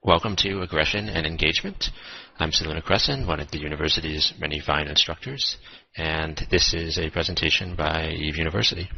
Welcome to Aggression and Engagement. I'm Seluna Cressen, one of the university's many fine instructors, and this is a presentation by Eve University.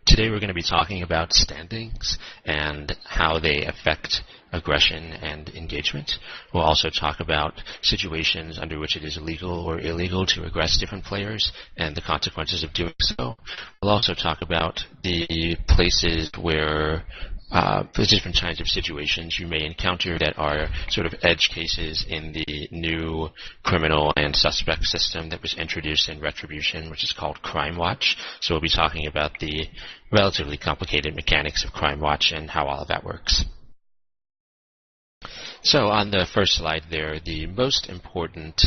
Today we're going to be talking about standings and how they affect aggression and engagement. We'll also talk about situations under which it is legal or illegal to aggress different players and the consequences of doing so. We'll also talk about the places where the different kinds of situations you may encounter that are sort of edge cases in the new criminal and suspect system that was introduced in Retribution, which is called Crime Watch. So we'll be talking about the relatively complicated mechanics of Crime Watch and how all of that works. So on the first slide there, the most important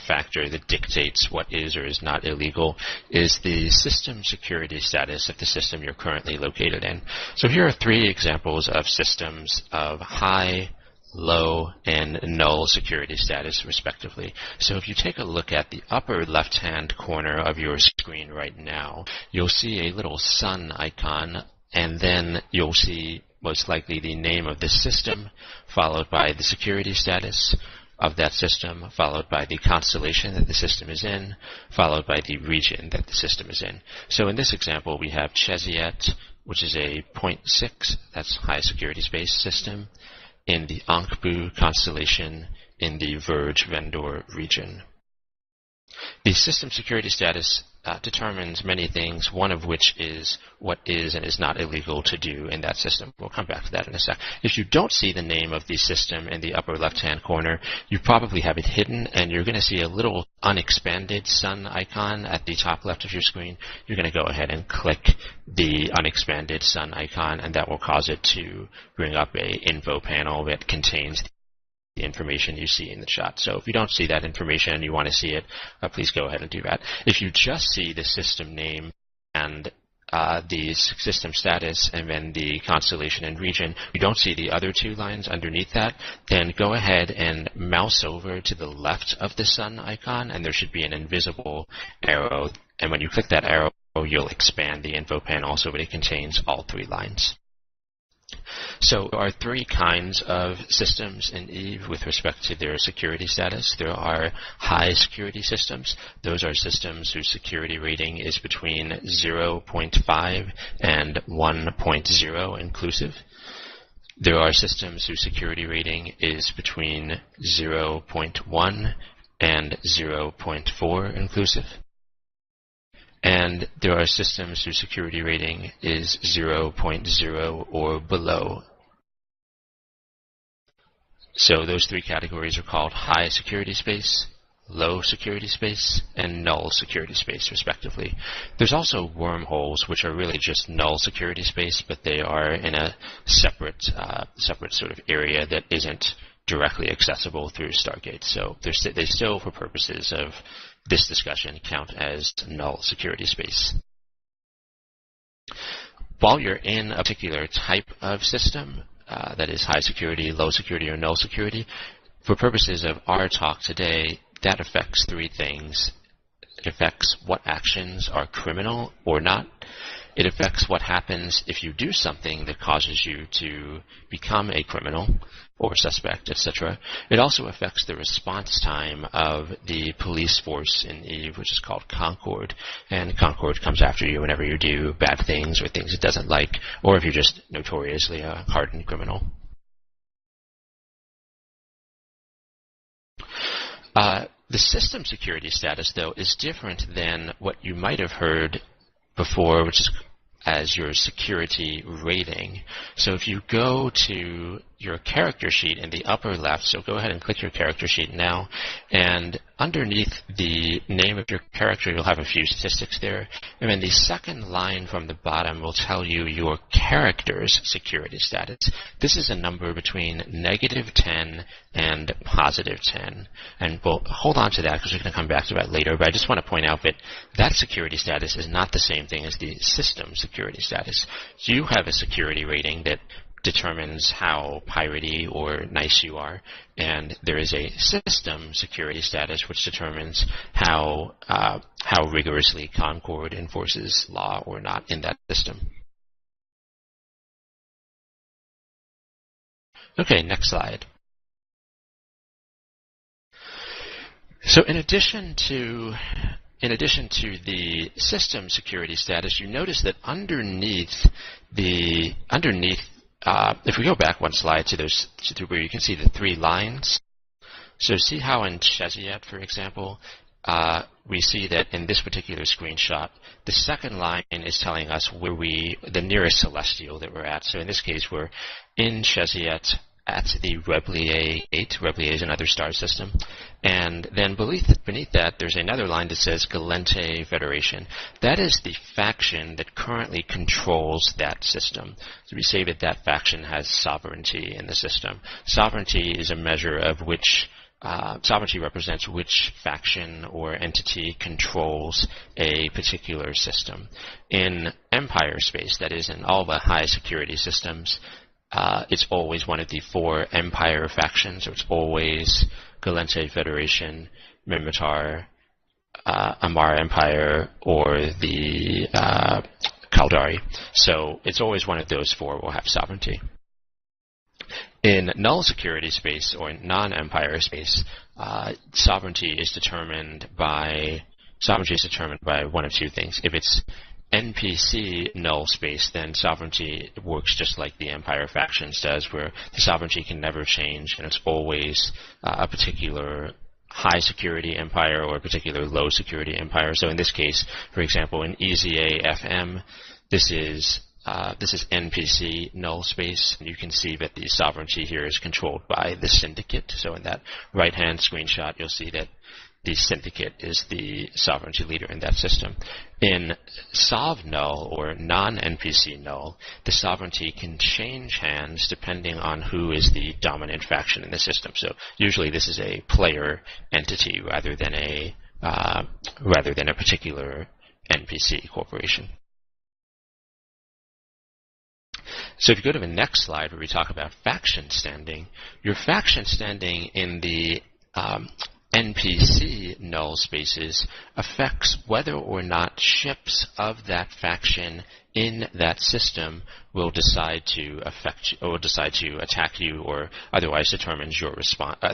factor that dictates what is or is not illegal is the system security status of the system you're currently located in. So here are three examples of systems of high, low, and null security status, respectively. So if you take a look at the upper left-hand corner of your screen right now, you'll see a little sun icon, and then you'll see most likely the name of the system, followed by the security status of that system, followed by the constellation that the system is in, followed by the region that the system is in. So in this example, we have Cheziet, which is a 0.6, that's high security space system, in the Ankbu constellation in the Verge vendor region. The system security status determines many things, one of which is what is and is not illegal to do in that system. We'll come back to that in a sec. If you don't see the name of the system in the upper left-hand corner, you probably have it hidden, and you're going to see a little unexpanded sun icon at the top left of your screen. You're going to go ahead and click the unexpanded sun icon, and that will cause it to bring up a info panel that contains the information you see in the shot. So if you don't see that information and you want to see it, please go ahead and do that. If you just see the system name and the system status and then the constellation and region, you don't see the other two lines underneath that, then go ahead and mouse over to the left of the sun icon, and there should be an invisible arrow. And when you click that arrow, you'll expand the info panel so that it contains all three lines. So there are three kinds of systems in Eve with respect to their security status. There are high security systems. Those are systems whose security rating is between 0.5 and 1.0 inclusive. There are systems whose security rating is between 0.1 and 0.4 inclusive. And there are systems whose security rating is 0.0 or below. So those three categories are called high security space, low security space, and null security space, respectively. There's also wormholes, which are really just null security space, but they are in a separate sort of area that isn't directly accessible through Stargate. So they still, for purposes of this discussion, count as null security space. While you're in a particular type of system, that is high security, low security, or null security, for purposes of our talk today, that affects three things. It affects what actions are criminal or not. It affects what happens if you do something that causes you to become a criminal or suspect, etc. It also affects the response time of the police force in Eve, which is called Concord. And Concord comes after you whenever you do bad things or things it doesn't like, or if you're just notoriously a hardened criminal. The system security status, though, is different than what you might have heard before, which is as your security rating. So if you go to your character sheet in the upper left, so go ahead and click your character sheet now, and underneath the name of your character, you'll have a few statistics there, and then the second line from the bottom will tell you your character's security status. This is a number between -10 and +10, and we'll hold on to that because we're going to come back to that later, but I just want to point out that that security status is not the same thing as the system security status. You have a security rating that determines how piratey or nice you are, and there is a system security status which determines how rigorously Concord enforces law or not in that system. Okay, next slide. So in addition to the system security status, you notice that underneath, if we go back one slide to where you can see the three lines. So see how in Cheziet, for example, we see that in this particular screenshot, the second line is telling us the nearest celestial that we're at. So in this case, we're in Cheziet at the Reblier 8. Reblier is another star system. And then beneath that, there's another line that says Galente Federation. That is the faction that currently controls that system. So we say that that faction has sovereignty in the system. Sovereignty is a measure of sovereignty represents which faction or entity controls a particular system. In Empire space, that is in all the high security systems, it's always one of the four Empire factions, so it's always Galente Federation, Minmatar, Amara Empire, or the Kaldari. So it's always one of those four will have sovereignty. In null security space or non-empire space, sovereignty is determined by one of two things. If it's NPC null space, then sovereignty works just like the Empire factions does, where the sovereignty can never change, and it's always a particular high security empire or a particular low security empire. So in this case, for example, in EZA FM, this is NPC null space, and you can see that the sovereignty here is controlled by the syndicate. So in that right-hand screenshot, you'll see that the syndicate is the sovereignty leader in that system. In Sov null or non-NPC null, the sovereignty can change hands depending on who is the dominant faction in the system. So usually this is a player entity rather than a particular NPC corporation. So if you go to the next slide where we talk about faction standing, your faction standing in the NPC null spaces affects whether or not ships of that faction in that system will decide to attack you, or otherwise determines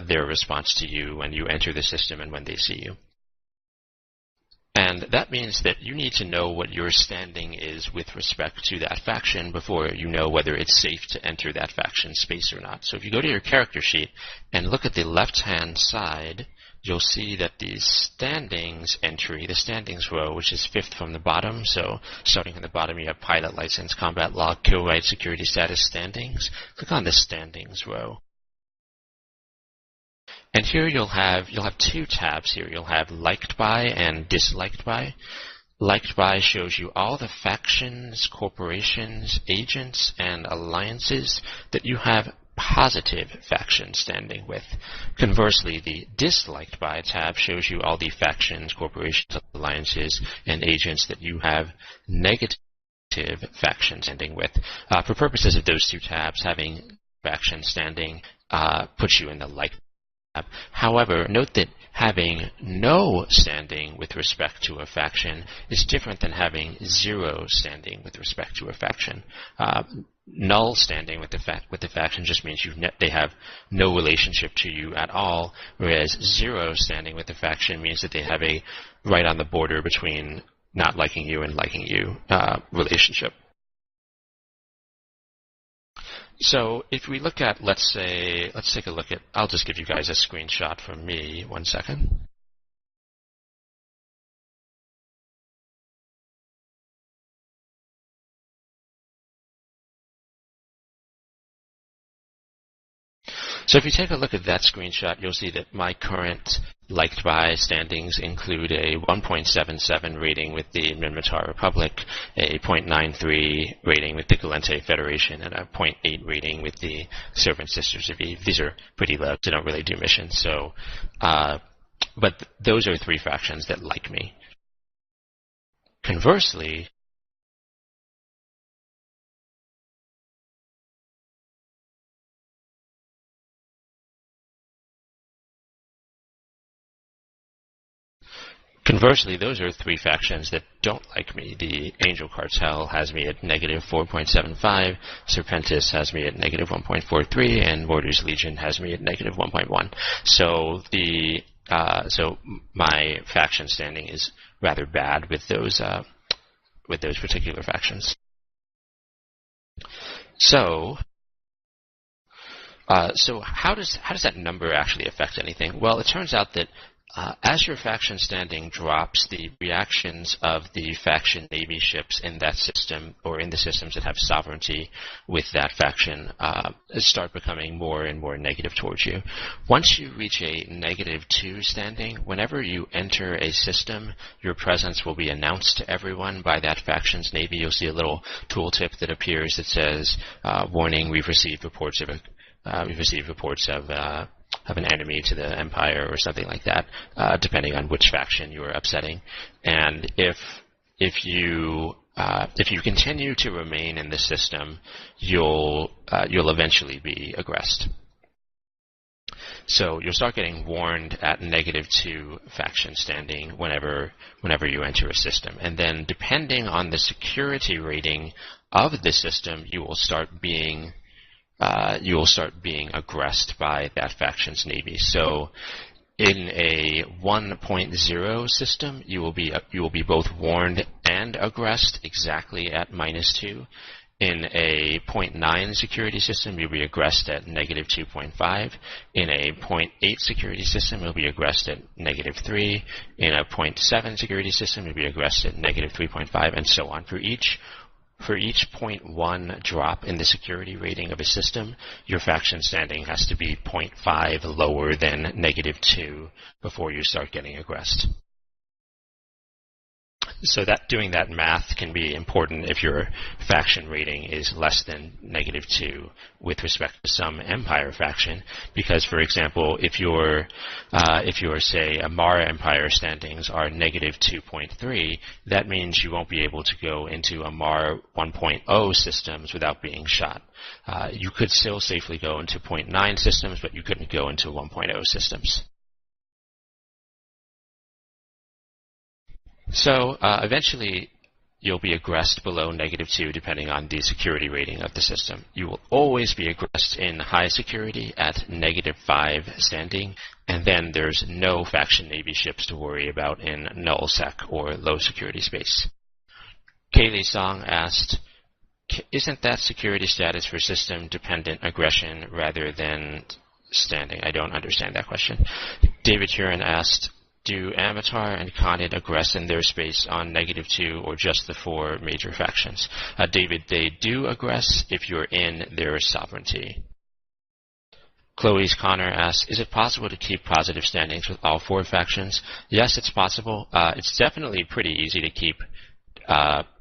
their response to you when you enter the system and when they see you. And that means that you need to know what your standing is with respect to that faction before you know whether it's safe to enter that faction space or not. So if you go to your character sheet and look at the left-hand side, you'll see that the standings entry, the standings row, which is fifth from the bottom, so starting from the bottom you have pilot license, combat log, kill rate, security status, standings. Click on the standings row. And here you'll have two tabs here. You'll have liked by and disliked by. Liked by shows you all the factions, corporations, agents, and alliances that you have positive faction standing with. Conversely, the disliked by tab shows you all the factions, corporations, alliances, and agents that you have negative faction standing with. For purposes of those two tabs, having faction standing puts you in the liked tab. However, note that having no standing with respect to a faction is different than having zero standing with respect to a faction. Null standing with the faction just means they have no relationship to you at all, whereas zero standing with the faction means that they have a right on the border between not liking you and liking you relationship. So if we look at, let's take a look at, I'll just give you guys a screenshot from me, 1 second. So if you take a look at that screenshot, you'll see that my current liked by standings include a 1.77 rating with the Minmatar Republic, a 0.93 rating with the Galente Federation, and a 0.8 rating with the Servant Sisters of Eve. These are pretty low. They don't really do missions. So, but those are three factions that like me. Conversely, Conversely, those are three factions that don't like me. The Angel Cartel has me at negative 4.75, Serpentis has me at negative 1.43, and Mortar's Legion has me at negative 1.1. So so my faction standing is rather bad with those particular factions. So how does that number actually affect anything? Well, it turns out that as your faction standing drops, the reactions of the faction navy ships in that system, or in the systems that have sovereignty with that faction, start becoming more and more negative towards you. Once you reach a -2 standing, whenever you enter a system, your presence will be announced to everyone by that faction's navy. You'll see a little tooltip that appears that says, "Warning: we've received reports of an enemy to the Empire," or something like that, depending on which faction you are upsetting. And if you continue to remain in the system, you'll eventually be aggressed. So you'll start getting warned at -2 faction standing whenever you enter a system, and then depending on the security rating of the system, you will start being aggressed by that faction's navy. So in a 1.0 system, you will be both warned and aggressed exactly at -2. In a 0.9 security system, you'll be aggressed at -2.5. In a 0.8 security system, you'll be aggressed at -3. In a 0.7 security system, you'll be aggressed at -3.5, and so on. For each 0.1 drop in the security rating of a system, your faction standing has to be 0.5 lower than -2 before you start getting aggressed. So doing that math can be important if your faction rating is less than -2 with respect to some Empire faction, because, for example, if your say Amara Empire standings are -2.3, that means you won't be able to go into Amara 1.0 systems without being shot. You could still safely go into 0.9 systems, but you couldn't go into 1.0 systems. So eventually, you'll be aggressed below -2 depending on the security rating of the system. You will always be aggressed in high security at -5 standing, and then there's no faction navy ships to worry about in nullsec or low security space. Kaylee Song asked, "Isn't that security status for system-dependent aggression rather than standing?" I don't understand that question. David Huron asked, "Do Amatar and Khanid aggress in their space on -2 or just the 4 major factions?" David, they do aggress if you're in their sovereignty. Chloe's Connor asks, "Is it possible to keep positive standings with all 4 factions?" Yes, it's possible. It's definitely pretty easy to keep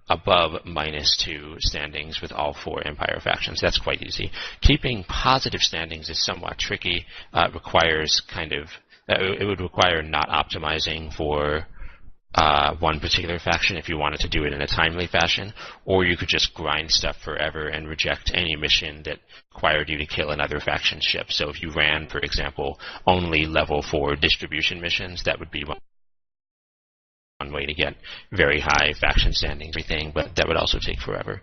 above -2 standings with all 4 Empire factions. That's quite easy. Keeping positive standings is somewhat tricky. It would require not optimizing for one particular faction if you wanted to do it in a timely fashion, or you could just grind stuff forever and reject any mission that required you to kill another faction's ship. So if you ran, for example, only level 4 distribution missions, that would be one way to get very high faction standing, everything, but that would also take forever.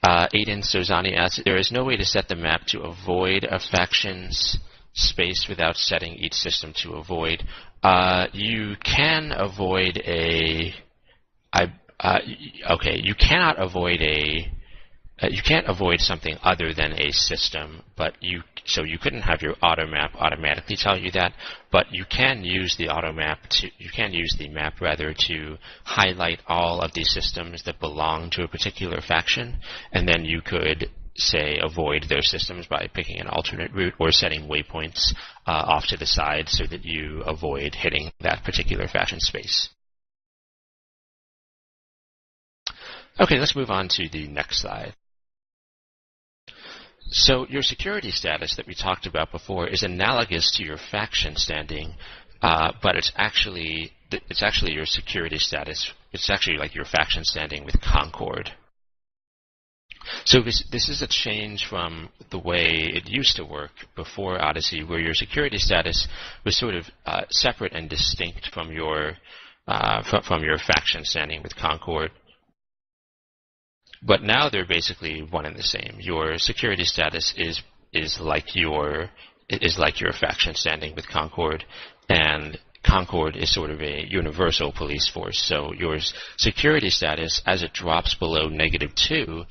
Aiden Sozani asks, "There is no way to set the map to avoid a faction's space without setting each system to avoid." You can avoid you can't avoid something other than a system, but you couldn't have your auto map automatically tell you that, but you can use the map to highlight all of the systems that belong to a particular faction, and then you could say avoid those systems by picking an alternate route or setting waypoints off to the side so that you avoid hitting that particular faction space. Okay, let's move on to the next slide. So your security status that we talked about before is analogous to your faction standing, but it's actually your security status. It's actually like your faction standing with Concord. So this is a change from the way it used to work before Odyssey, where your security status was sort of separate and distinct from your faction standing with Concord. But now they're basically one and the same. Your security status is like your faction standing with Concord, and Concord is sort of a universal police force. So your security status, as it drops below -2,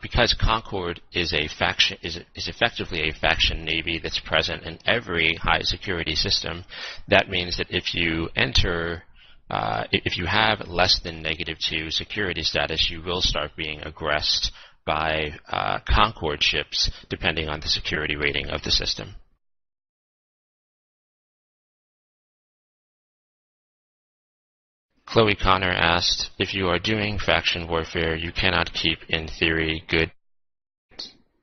because Concord is a faction, is effectively a faction navy that's present in every high security system. That means that if you enter, if you have less than -2 security status, you will start being aggressed by Concord ships, depending on the security rating of the system. Chloe Connor asked, if you are doing faction warfare, you cannot keep, in theory, good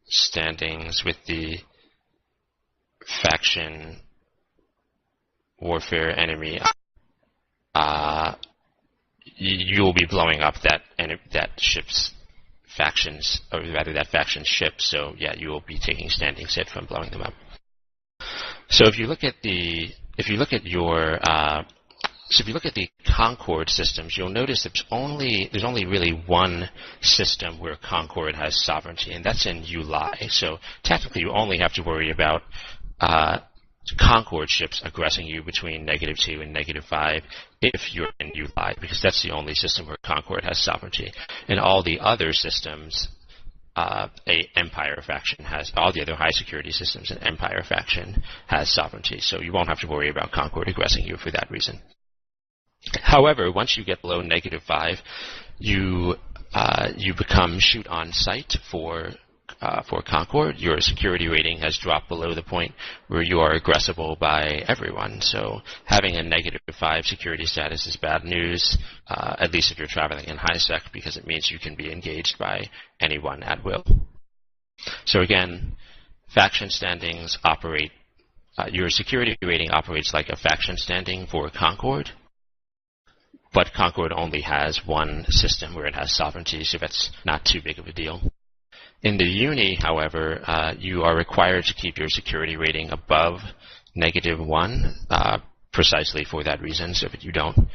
standings with the faction warfare enemy. You will be blowing up that ship's factions, or rather that faction's ship. So yeah, you will be taking standings hit from blowing them up. So if you look at the Concord systems, you'll notice there's only really one system where Concord has sovereignty, and that's in E-UNI. So technically, you only have to worry about Concord ships aggressing you between -2 and -5 if you're in E-UNI, because that's the only system where Concord has sovereignty. In all the other systems, Empire faction has, all the other high security systems, an Empire faction has sovereignty. So you won't have to worry about Concord aggressing you for that reason. However, once you get below -5, you become shoot on sight for Concord. Your security rating has dropped below the point where you are aggressible by everyone. So having a -5 security status is bad news, at least if you're traveling in high sec, because it means you can be engaged by anyone at will. So again, faction standings operate. Your security rating operates like a faction standing for Concord. But Concord only has one system where it has sovereignty, so that's not too big of a deal. In the E-UNI, however, you are required to keep your security rating above -1, precisely for that reason, so that you don't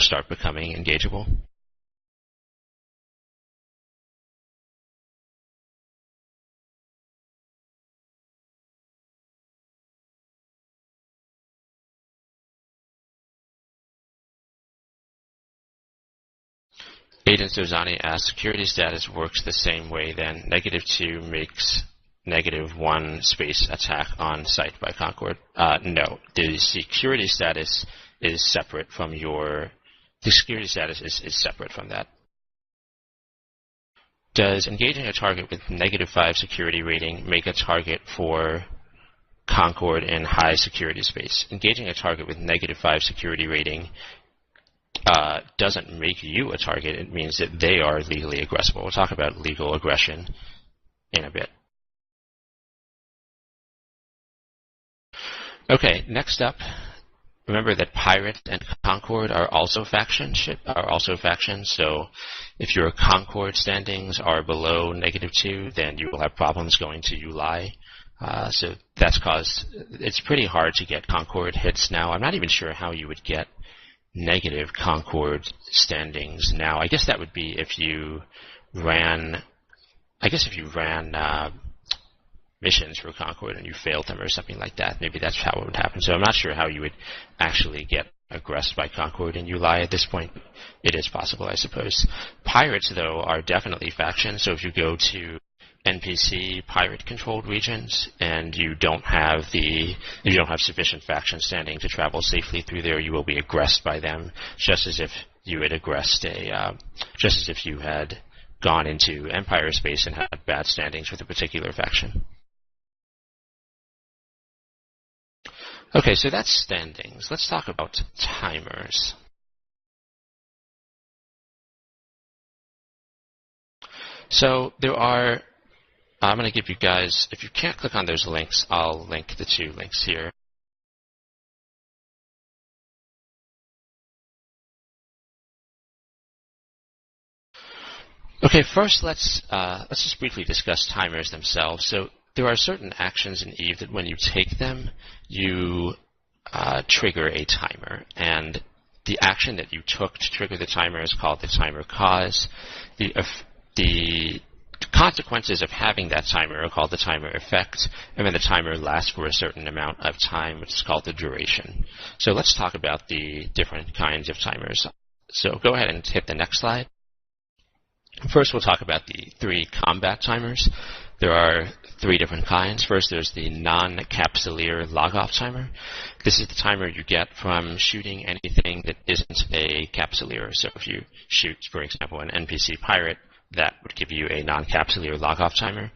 start becoming engageable. Aiden Sozani asks, security status works the same way then. -2 makes -1 space attack on site by Concord. No, the security status is separate from the security status is separate from that. Does engaging a target with -5 security rating make a target for Concord in high security space? Engaging a target with -5 security rating doesn't make you a target. It means that they are legally aggressible. We'll talk about legal aggression in a bit. Okay, next up, remember that Pirate and Concord are also factions. So if your Concord standings are below -2, then you will have problems going to E-UNI. So that's caused, it's pretty hard to get Concord hits now. I'm not even sure how you would get negative Concord standings now. I guess that would be if you ran missions for Concord and you failed them or something like that. Maybe that's how it would happen. So I'm not sure how you would actually get aggressed by Concord and E-UNI at this point. It is possible, I suppose. Pirates, though, are definitely factions. So if you go to NPC pirate-controlled regions, and you don't have sufficient faction standing to travel safely through there, you will be aggressed by them, just as if you had gone into Empire space and had bad standings with a particular faction. Okay, so that's standings. Let's talk about timers. So there are. I'm going to give you guys, if you can't click on those links, I'll link the 2 links here. Okay, first let's just briefly discuss timers themselves. So there are certain actions in Eve that when you take them, you trigger a timer, and the action that you took to trigger the timer is called the timer cause. The consequences of having that timer are called the timer effect, and then the timer lasts for a certain amount of time, which is called the duration. So let's talk about the different kinds of timers. So go ahead and hit the next slide. First, we'll talk about the 3 combat timers. There are 3 different kinds. First, there's the non-capsuleer log-off timer. This is the timer you get from shooting anything that isn't a capsuleer. So if you shoot, for example, an NPC pirate, that would give you a non-capsuleer log-off timer.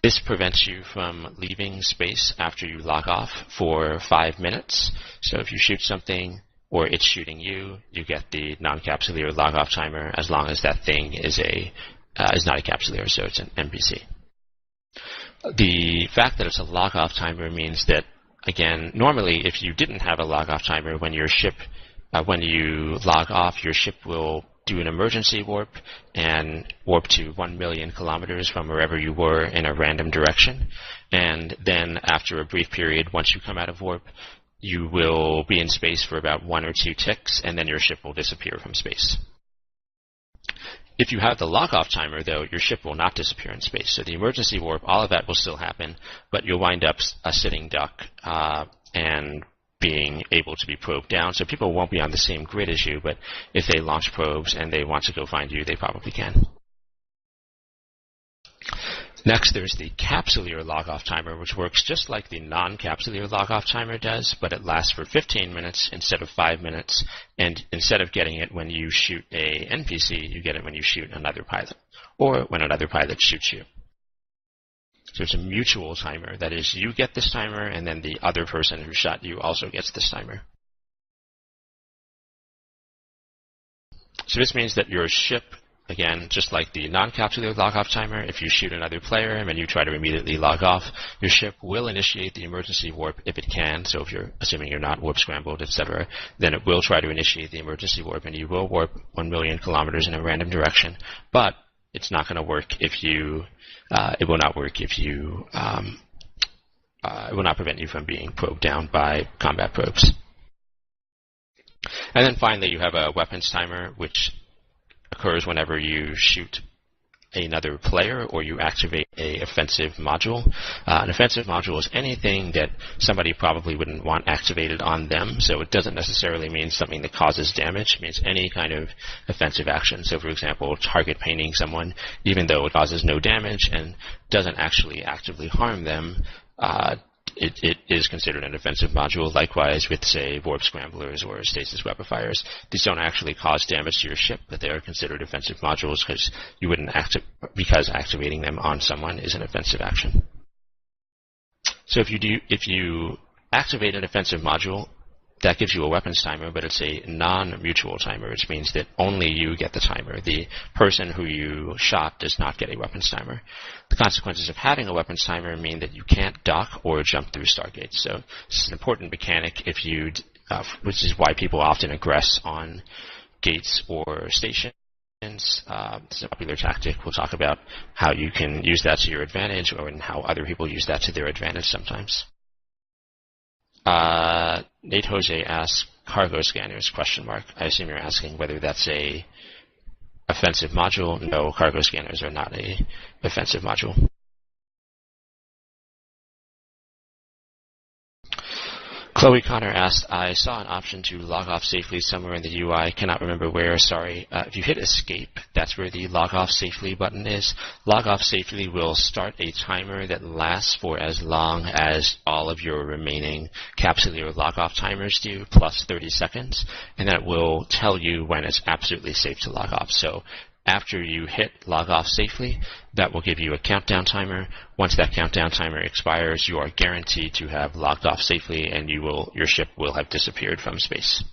This prevents you from leaving space after you log off for 5 minutes. So if you shoot something or it's shooting you, you get the non-capsuleer log-off timer as long as that thing is not a capsuleer, so it's an NPC. The fact that it's a log-off timer means that, again, normally if you didn't have a log-off timer, when you log off, your ship will do an emergency warp and warp to 1 million kilometers from wherever you were in a random direction. And then after a brief period, once you come out of warp, you will be in space for about 1 or 2 ticks, and then your ship will disappear from space. If you have the log-off timer, though, your ship will not disappear in space. So the emergency warp, all of that will still happen, but you'll wind up a sitting duck and being able to be probed down. So people won't be on the same grid as you, but if they launch probes and they want to go find you, they probably can. Next, there's the capsuleer log-off timer, which works just like the non-capsuleer log-off timer does, but it lasts for 15 minutes instead of 5 minutes, and instead of getting it when you shoot a NPC, you get it when you shoot another pilot, or when another pilot shoots you. So it's a mutual timer. That is, you get this timer, and then the other person who shot you also gets this timer. So this means that your ship, again, just like the non-capsuleer log-off timer, if you shoot another player and then you try to immediately log off, your ship will initiate the emergency warp if it can. So if you're assuming you're not warp scrambled, etc., then it will try to initiate the emergency warp, and you will warp 1 million kilometers in a random direction. But it's not going to work if you. It will not work if you. It will not prevent you from being probed down by combat probes. And then finally, you have a weapons timer, which occurs whenever you shoot another player or you activate an offensive module. An offensive module is anything that somebody probably wouldn't want activated on them, so it doesn't necessarily mean something that causes damage. It means any kind of offensive action. So, for example, target painting someone, even though it causes no damage and doesn't actually actively harm them, it is considered an offensive module. Likewise with, say, warp scramblers or stasis webifiers. These don't actually cause damage to your ship, but they are considered offensive modules because activating them on someone is an offensive action. So if you activate an offensive module, that gives you a weapons timer, but it's a non-mutual timer, which means that only you get the timer. The person who you shot does not get a weapons timer. The consequences of having a weapons timer mean that you can't dock or jump through stargates. So this is an important mechanic which is why people often aggress on gates or stations. This is a popular tactic. We'll talk about how you can use that to your advantage, or how other people use that to their advantage sometimes. Nate Jose asks, cargo scanners, ? I assume you're asking whether that's a offensive module. No, cargo scanners are not a offensive module. Chloe Connor asked, I saw an option to log off safely somewhere in the UI. Cannot remember where, sorry. If you hit escape, that's where the log off safely button is. Log off safely will start a timer that lasts for as long as all of your remaining capsuleer log off timers do, plus 30 seconds. And then it will tell you when it's absolutely safe to log off. So after you hit log off safely, that will give you a countdown timer. Once that countdown timer expires, you are guaranteed to have logged off safely, and your ship will have disappeared from space.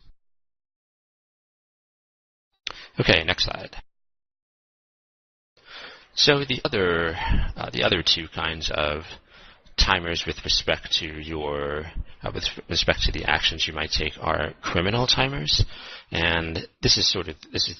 Okay, next slide. So the other 2 kinds of timers with respect to the actions you might take are criminal timers, and this is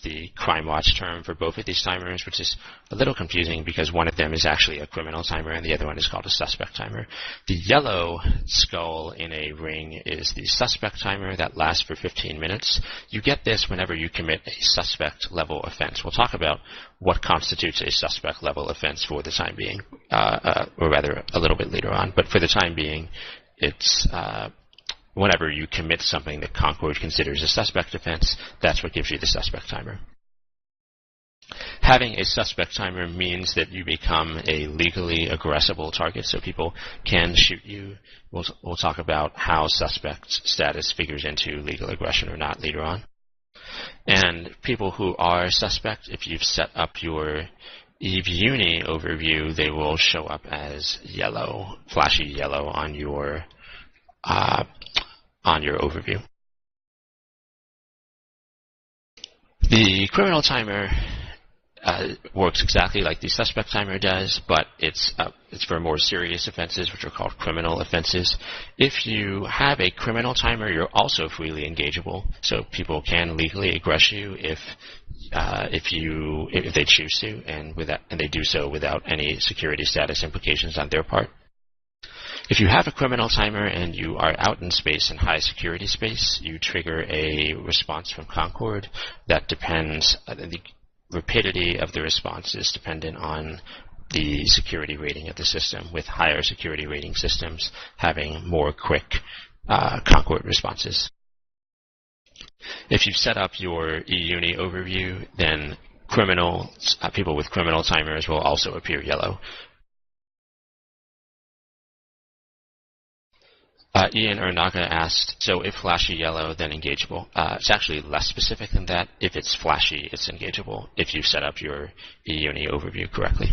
the crime watch term for both of these timers, which is a little confusing because one of them is actually a criminal timer and the other one is called a suspect timer. The yellow skull in a ring is the suspect timer that lasts for 15 minutes. You get this whenever you commit a suspect level offense. We'll talk about what constitutes a suspect level offense for the time being, or rather a little bit later on, but for the time being, it's whenever you commit something that Concord considers a suspect offense, that's what gives you the suspect timer. Having a suspect timer means that you become a legally aggressible target, so people can shoot you. We'll talk about how suspect status figures into legal aggression or not later on. And people who are suspect, if you've set up your E-UNI overview, they will show up as yellow, flashy yellow on your overview. The criminal timer works exactly like the suspect timer does, but it's for more serious offenses, which are called criminal offenses. If you have a criminal timer, you're also freely engageable, so people can legally aggress you if they choose to, and they do so without any security status implications on their part. If you have a criminal timer and you are out in space, in high security space, you trigger a response from Concord that depends. The rapidity of the response is dependent on the security rating of the system, with higher security rating systems having more quick Concord responses. If you set up your E-UNI overview, then people with criminal timers will also appear yellow. Ian Ernaga asked, so if flashy yellow, then engageable. It's actually less specific than that. If it's flashy, it's engageable if you set up your E-UNI overview correctly.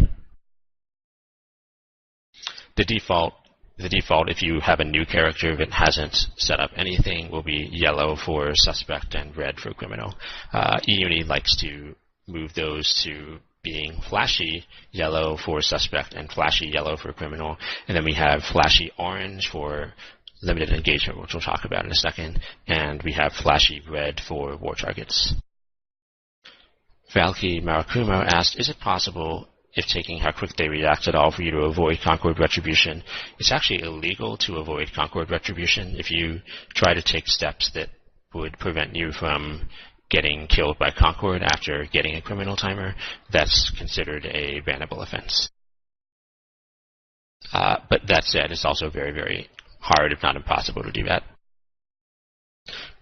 The default, if you have a new character that hasn't set up anything, will be yellow for suspect and red for criminal. E-UNI likes to move those to being flashy yellow for suspect and flashy yellow for criminal. And then we have flashy orange for limited engagement, which we'll talk about in a second, and we have flashy red for war targets. Valky Marakumo asked, is it possible, if taking how quick they react at all, for you to avoid Concord retribution? It's actually illegal to avoid Concord retribution. If you try to take steps that would prevent you from getting killed by Concord after getting a criminal timer, that's considered a bannable offense. But that said, it's also very, very hard, if not impossible, to do that.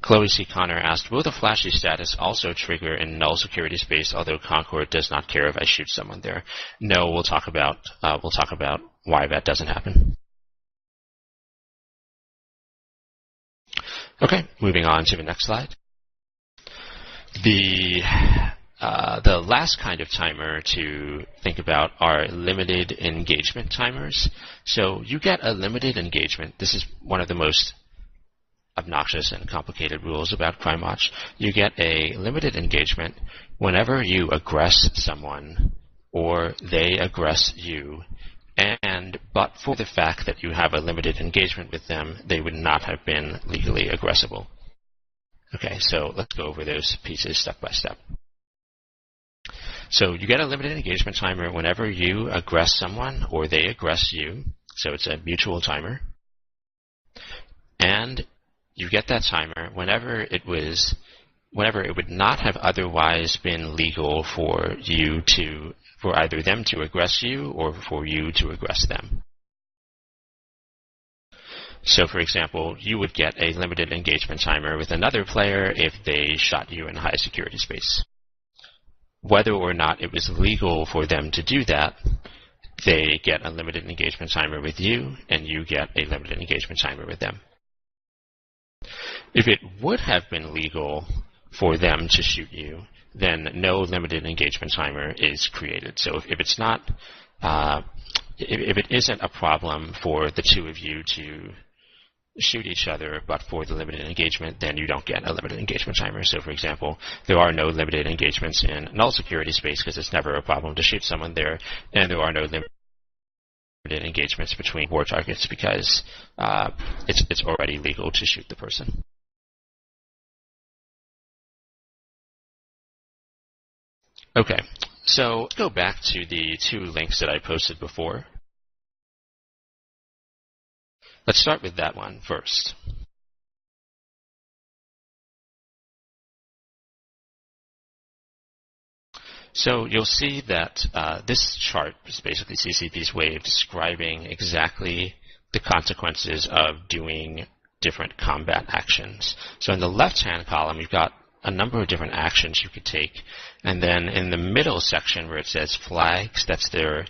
Chloe C. Connor asked, will the flashy status also trigger in null security space, although Concord does not care if I shoot someone there? No, we'll talk about why that doesn't happen. Okay, moving on to the next slide. The last kind of timer to think about are limited engagement timers. So you get a limited engagement. This is one of the most obnoxious and complicated rules about Crime Watch. You get a limited engagement whenever you aggress someone or they aggress you, but for the fact that you have a limited engagement with them, they would not have been legally aggressible. Okay, so let's go over those pieces step by step. So you get a limited engagement timer whenever you aggress someone or they aggress you. So it's a mutual timer. And you get that timer whenever it would not have otherwise been legal for either them to aggress you or for you to aggress them. So, for example, you would get a limited engagement timer with another player if they shot you in high security space. Whether or not it was legal for them to do that, they get a limited engagement timer with you, and you get a limited engagement timer with them. If it would have been legal for them to shoot you, then no limited engagement timer is created. So if it's not, if it isn't a problem for the two of you to shoot each other, but for the limited engagement, then you don't get a limited engagement timer. So, for example, there are no limited engagements in null security space because it's never a problem to shoot someone there, and there are no limited engagements between war targets because it's already legal to shoot the person. Okay, so let's go back to the 2 links that I posted before. Let's start with that one first. So you'll see that this chart is basically CCP's way of describing exactly the consequences of doing different combat actions. So in the left-hand column, you've got a number of different actions you could take. And then in the middle section where it says flags, that's their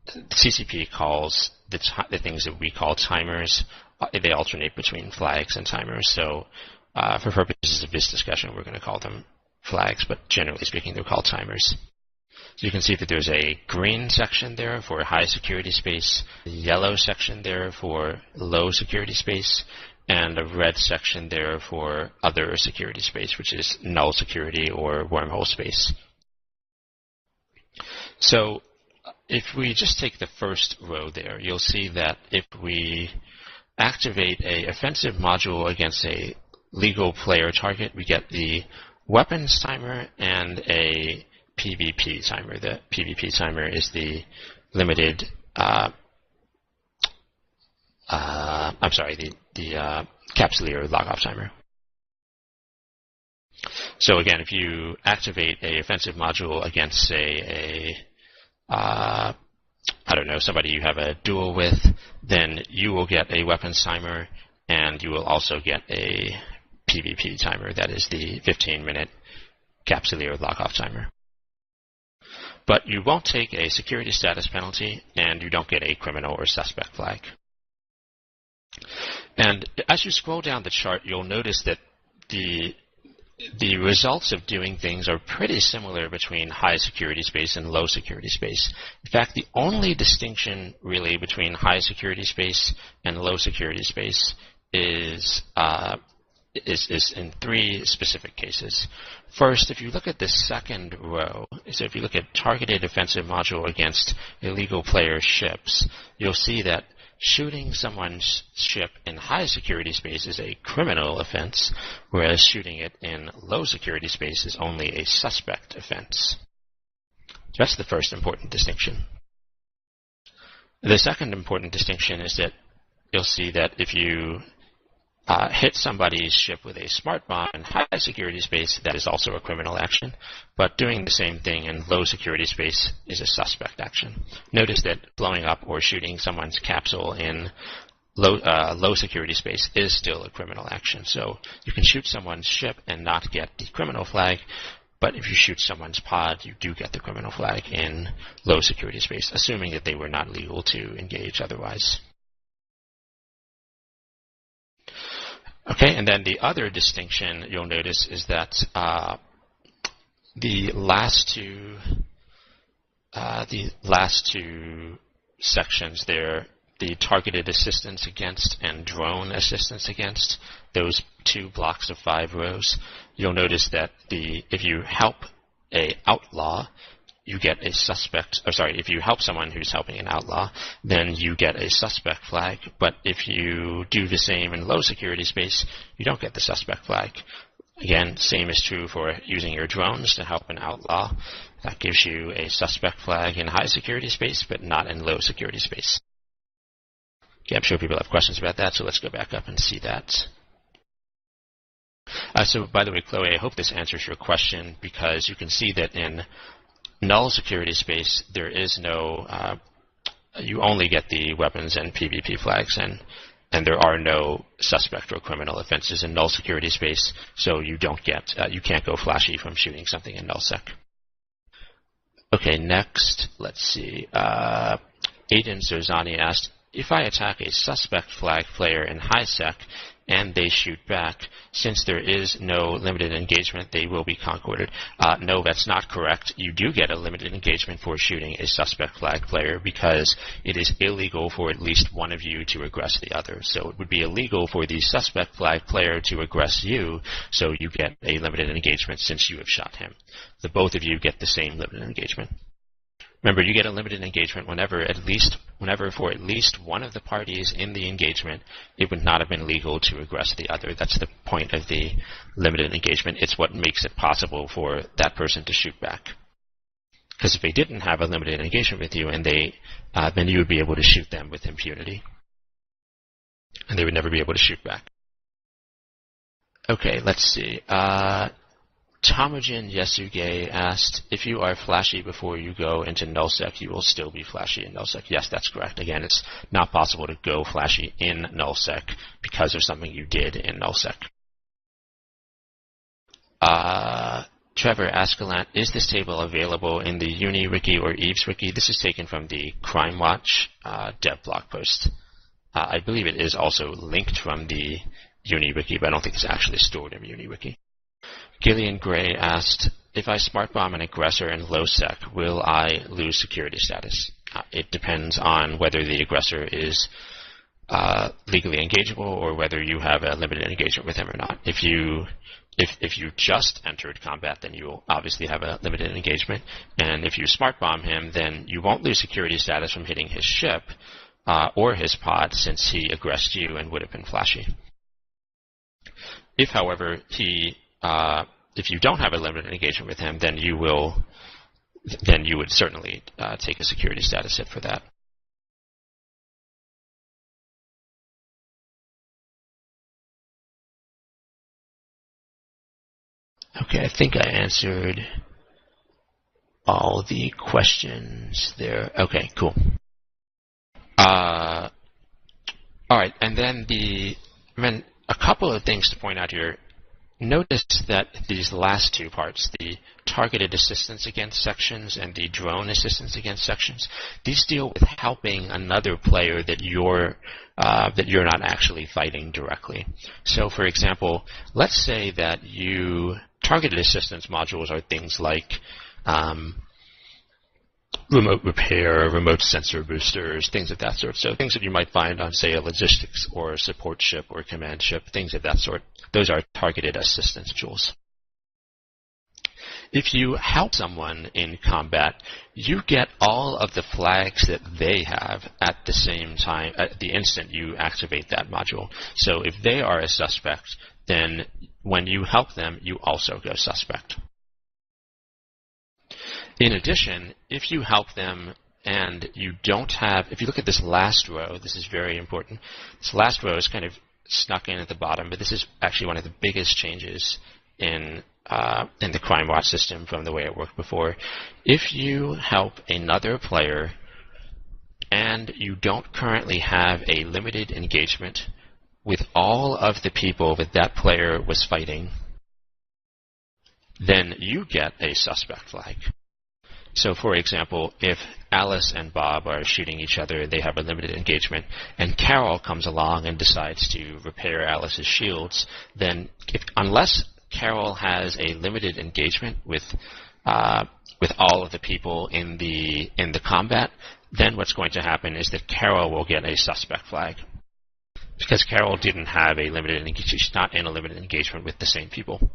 CCP calls the things that we call timers. They alternate between flags and timers. So for purposes of this discussion, we're going to call them flags, but generally speaking, they're called timers. So you can see that there's a green section there for high security space, a yellow section there for low security space, and a red section there for other security space, which is null security or wormhole space. So if we just take the first row there, you'll see that if we activate an offensive module against a legal player target, we get the weapons timer and a PvP timer. The PvP timer is the limited, the Capsuleer logoff timer. So again, if you activate a offensive module against, say, I don't know, somebody you have a duel with, then you will get a weapons timer, and you will also get a PvP timer. That is the 15-minute Capsuleer logoff timer. But you won't take a security status penalty, and you don't get a criminal or suspect flag. And as you scroll down the chart, you'll notice that the results of doing things are pretty similar between high security space and low security space. In fact, the only distinction really between high security space and low security space is in 3 specific cases. First, if you look at the second row, so if you look at targeted offensive module against illegal player ships, you'll see that shooting someone's ship in high security space is a criminal offense, whereas shooting it in low security space is only a suspect offense. So that's the first important distinction. The second important distinction is that you'll see that if you hit somebody's ship with a smart bomb in high security space, that is also a criminal action, but doing the same thing in low security space is a suspect action. Notice that blowing up or shooting someone's capsule in low security space is still a criminal action. So you can shoot someone's ship and not get the criminal flag, but if you shoot someone's pod, you do get the criminal flag in low security space, assuming that they were not legal to engage otherwise. Okay, and then the other distinction you'll notice is that the last two sections there, the targeted assistance against and drone assistance against, those 2 blocks of 5 rows, you'll notice that if you help an outlaw, you get a suspect, if you help someone who's helping an outlaw, then you get a suspect flag. But if you do the same in low security space, you don't get the suspect flag. Again, same is true for using your drones to help an outlaw. That gives you a suspect flag in high security space, but not in low security space. Okay, I'm sure people have questions about that, so let's go back up and see that. So, by the way, Chloe, I hope this answers your question, because you can see that in null security space, there is no, you only get the weapons and PvP flags, and there are no suspect or criminal offenses in null security space, so you don't get, you can't go flashy from shooting something in nullsec. Okay, next, let's see. Aiden Zerzani asked, if I attack a suspect flag player in highsec and they shoot back, since there is no limited engagement, they will be concorded. No, that's not correct. You do get a limited engagement for shooting a suspect flag player because it is illegal for at least one of you to aggress the other. So it would be illegal for the suspect flag player to aggress you, so you get a limited engagement since you have shot him. The both of you get the same limited engagement. Remember, you get a limited engagement whenever for at least one of the parties in the engagement, it would not have been legal to aggress the other. That's the point of the limited engagement. It's what makes it possible for that person to shoot back. Because if they didn't have a limited engagement with you, and then you would be able to shoot them with impunity, and they would never be able to shoot back. Okay, let's see. Tamojin Yasuge asked, if you are flashy before you go into nullsec, you will still be flashy in nullsec. Yes, that's correct. Again, it's not possible to go flashy in nullsec because of something you did in nullsec. Trevor Askelant, is this table available in the E-UNI wiki or Eves wiki? This is taken from the Crime Watch dev blog post. I believe it is also linked from the E-UNI wiki, but I don't think it's actually stored in the E-UNI wiki. Gillian Gray asked, if I smart bomb an aggressor in low sec, will I lose security status? It depends on whether the aggressor is legally engageable or whether you have a limited engagement with him or not. If you just entered combat, then you will obviously have a limited engagement. And if you smart bomb him, then you won't lose security status from hitting his ship or his pod, since he aggressed you and would have been flashy. If, however, if you don't have a limited engagement with him, then you would certainly take a security status hit for that. Okay, I think I answered all the questions there. Okay, cool. All right, and then a couple of things to point out here. Notice that these last two parts, the targeted assistance against sections and the drone assistance against sections, these deal with helping another player that you're not actually fighting directly. So, for example, let's say that targeted assistance modules are things like remote repair, remote sensor boosters, things of that sort. So things that you might find on, say, a logistics or a support ship or a command ship, things of that sort. Those are targeted assistance tools. If you help someone in combat, you get all of the flags that they have at the same time, at the instant you activate that module. So if they are a suspect, then when you help them, you also go suspect. In addition, if you help them and you don't have, if you look at this last row, this is very important. This last row is kind of snuck in at the bottom, but this is actually one of the biggest changes in the Crime Watch system from the way it worked before. If you help another player and you don't currently have a limited engagement with all of the people that that player was fighting, then you get a suspect flag. So, for example, if Alice and Bob are shooting each other, they have a limited engagement, and Carol comes along and decides to repair Alice's shields, then unless Carol has a limited engagement with all of the people in the combat, then what's going to happen is that Carol will get a suspect flag, because Carol didn't have a limited engagement. She's not in a limited engagement with the same people.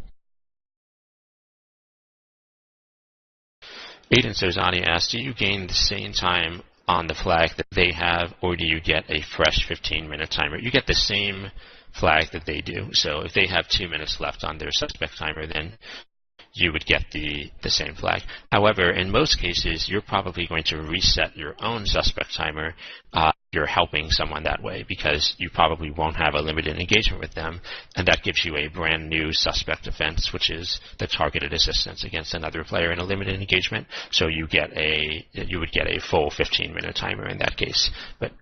Aiden Sozani asked, do you gain the same time on the flag that they have, or do you get a fresh 15-minute timer? You get the same flag that they do. So if they have 2 minutes left on their suspect timer, then you would get the same flag. However, in most cases, you're probably going to reset your own suspect timer. You're helping someone that way, because you probably won't have a limited engagement with them, and that gives you a brand new suspect offense, which is the targeted assistance against another player in a limited engagement. So you would get a full 15-minute timer in that case. But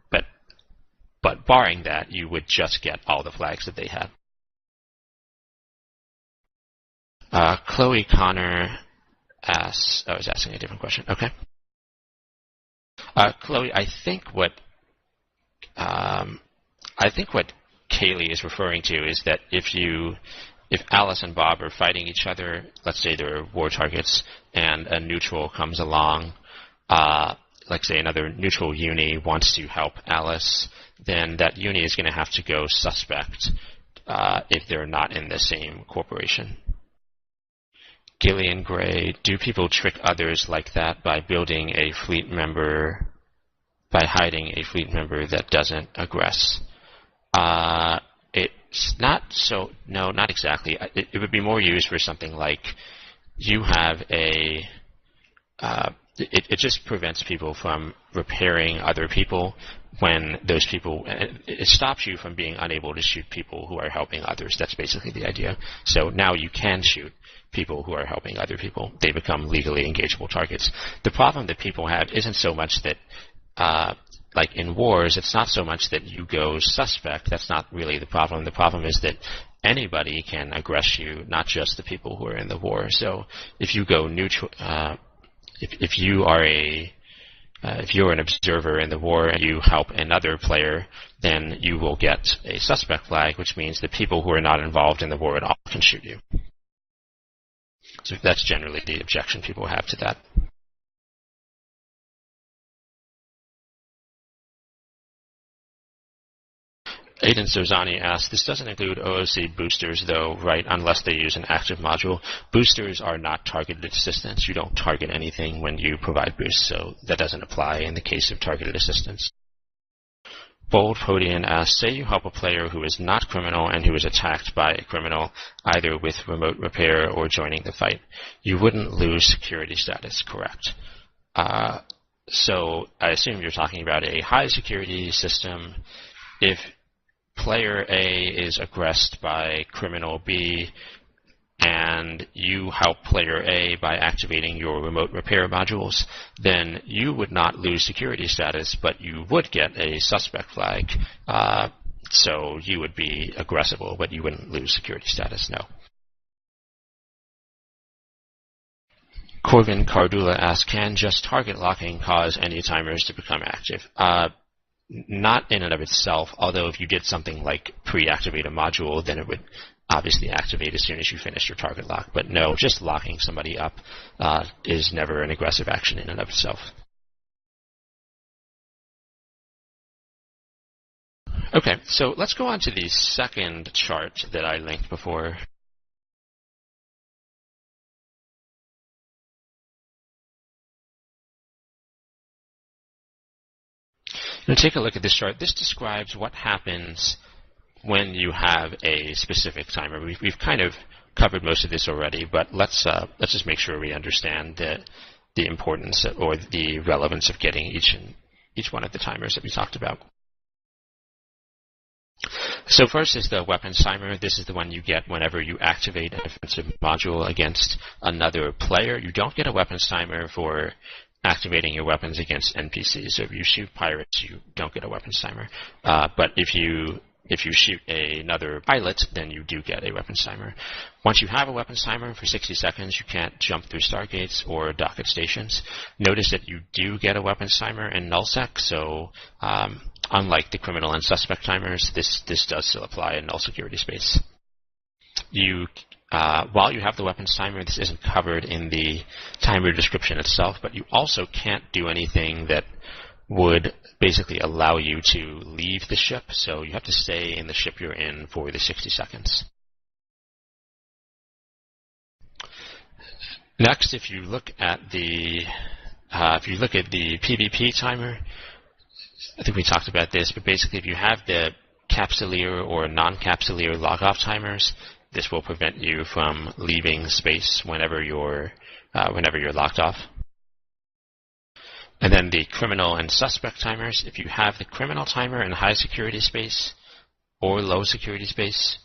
barring that, you would just get all the flags that they had. Chloe Connor asks, I was asking a different question. Okay. Chloe, I think what Kaylee is referring to is that if Alice and Bob are fighting each other, let's say they're war targets, and a neutral comes along, like say another neutral uni wants to help Alice, then that uni is going to have to go suspect if they're not in the same corporation. Gillian Gray, do people trick others like that by building a fleet member, by hiding a fleet member that doesn't aggress? It's not so, no, not exactly. It would be more used for something like you have a, it just prevents people from repairing other people when those people, it stops you from being unable to shoot people who are helping others. That's basically the idea. So now you can shoot people who are helping other people. They become legally engageable targets. The problem that people have isn't so much that, like in wars, it's not so much that you go suspect. That's not really the problem. The problem is that anybody can aggress you, not just the people who are in the war. So if you go neutral, if you are if you're an observer in the war and you help another player, then you will get a suspect flag, which means the people who are not involved in the war at all can shoot you. So that's generally the objection people have to that. Aidan Sozani asks, this doesn't include OOC boosters, though, right, unless they use an active module. Boosters are not targeted assistance. You don't target anything when you provide boosts, so that doesn't apply in the case of targeted assistance. Bold Podian asks, say you help a player who is not criminal and who is attacked by a criminal, either with remote repair or joining the fight. You wouldn't lose security status, correct? So I assume you're talking about a high security system. If player A is aggressed by criminal B, and you help player A by activating your remote repair modules, then you would not lose security status, but you would get a suspect flag. So you would be aggressible, but you wouldn't lose security status, no. Corvin Cardula asks, can just target locking cause any timers to become active? Not in and of itself, although if you did something like pre-activate a module, then it would obviously activate as soon as you finish your target lock. But no, just locking somebody up is never an aggressive action in and of itself. Okay, so let's go on to the second chart that I linked before. Now take a look at this chart. This describes what happens when you have a specific timer. We've kind of covered most of this already, but let's just make sure we understand the importance or the relevance of getting each one of the timers that we talked about. So first is the weapons timer. This is the one you get whenever you activate an offensive module against another player. You don't get a weapons timer for activating your weapons against NPCs. So if you shoot pirates, you don't get a weapons timer. But if you shoot another pilot, then you do get a weapons timer. Once you have a weapons timer for 60 seconds, you can't jump through stargates or docket stations. Notice that you do get a weapons timer in nullsec, so unlike the criminal and suspect timers, this does still apply in null security space. While you have the weapons timer, this isn't covered in the timer description itself, but you also can't do anything that would basically allow you to leave the ship, so you have to stay in the ship you're in for the 60 seconds. Next, if you look at the PvP timer, I think we talked about this, but basically if you have the capsuleer or non-capsuleer log-off timers, this will prevent you from leaving space whenever you're locked off. And then the criminal and suspect timers, if you have the criminal timer in high security space or low security space,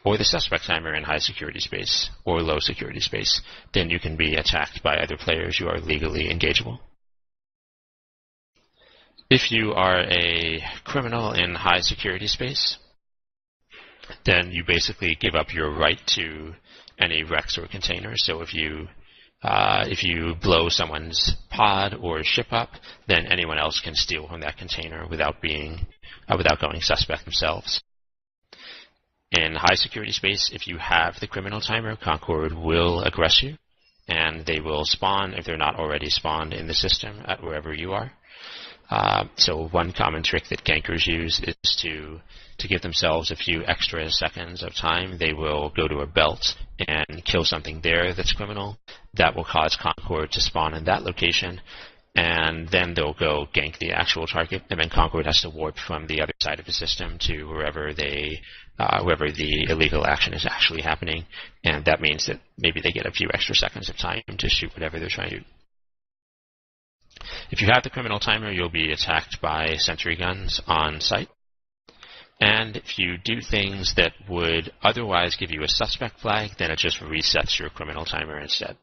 or the suspect timer in high security space or low security space, then you can be attacked by other players who are legally engageable. If you are a criminal in high security space, then you basically give up your right to any wrecks or containers. So if you blow someone's pod or ship up, then anyone else can steal from that container without going suspect themselves. In high security space, if you have the criminal timer, Concord will aggress you, and they will spawn if they're not already spawned in the system at wherever you are. So one common trick that gankers use is to give themselves a few extra seconds of time. They will go to a belt and kill something there that's criminal. That will cause Concord to spawn in that location, and then they'll go gank the actual target, and then Concord has to warp from the other side of the system to wherever the illegal action is actually happening, and that means that maybe they get a few extra seconds of time to shoot whatever they're trying to do. If you have the criminal timer, you'll be attacked by sentry guns on site. And if you do things that would otherwise give you a suspect flag, then it just resets your criminal timer instead.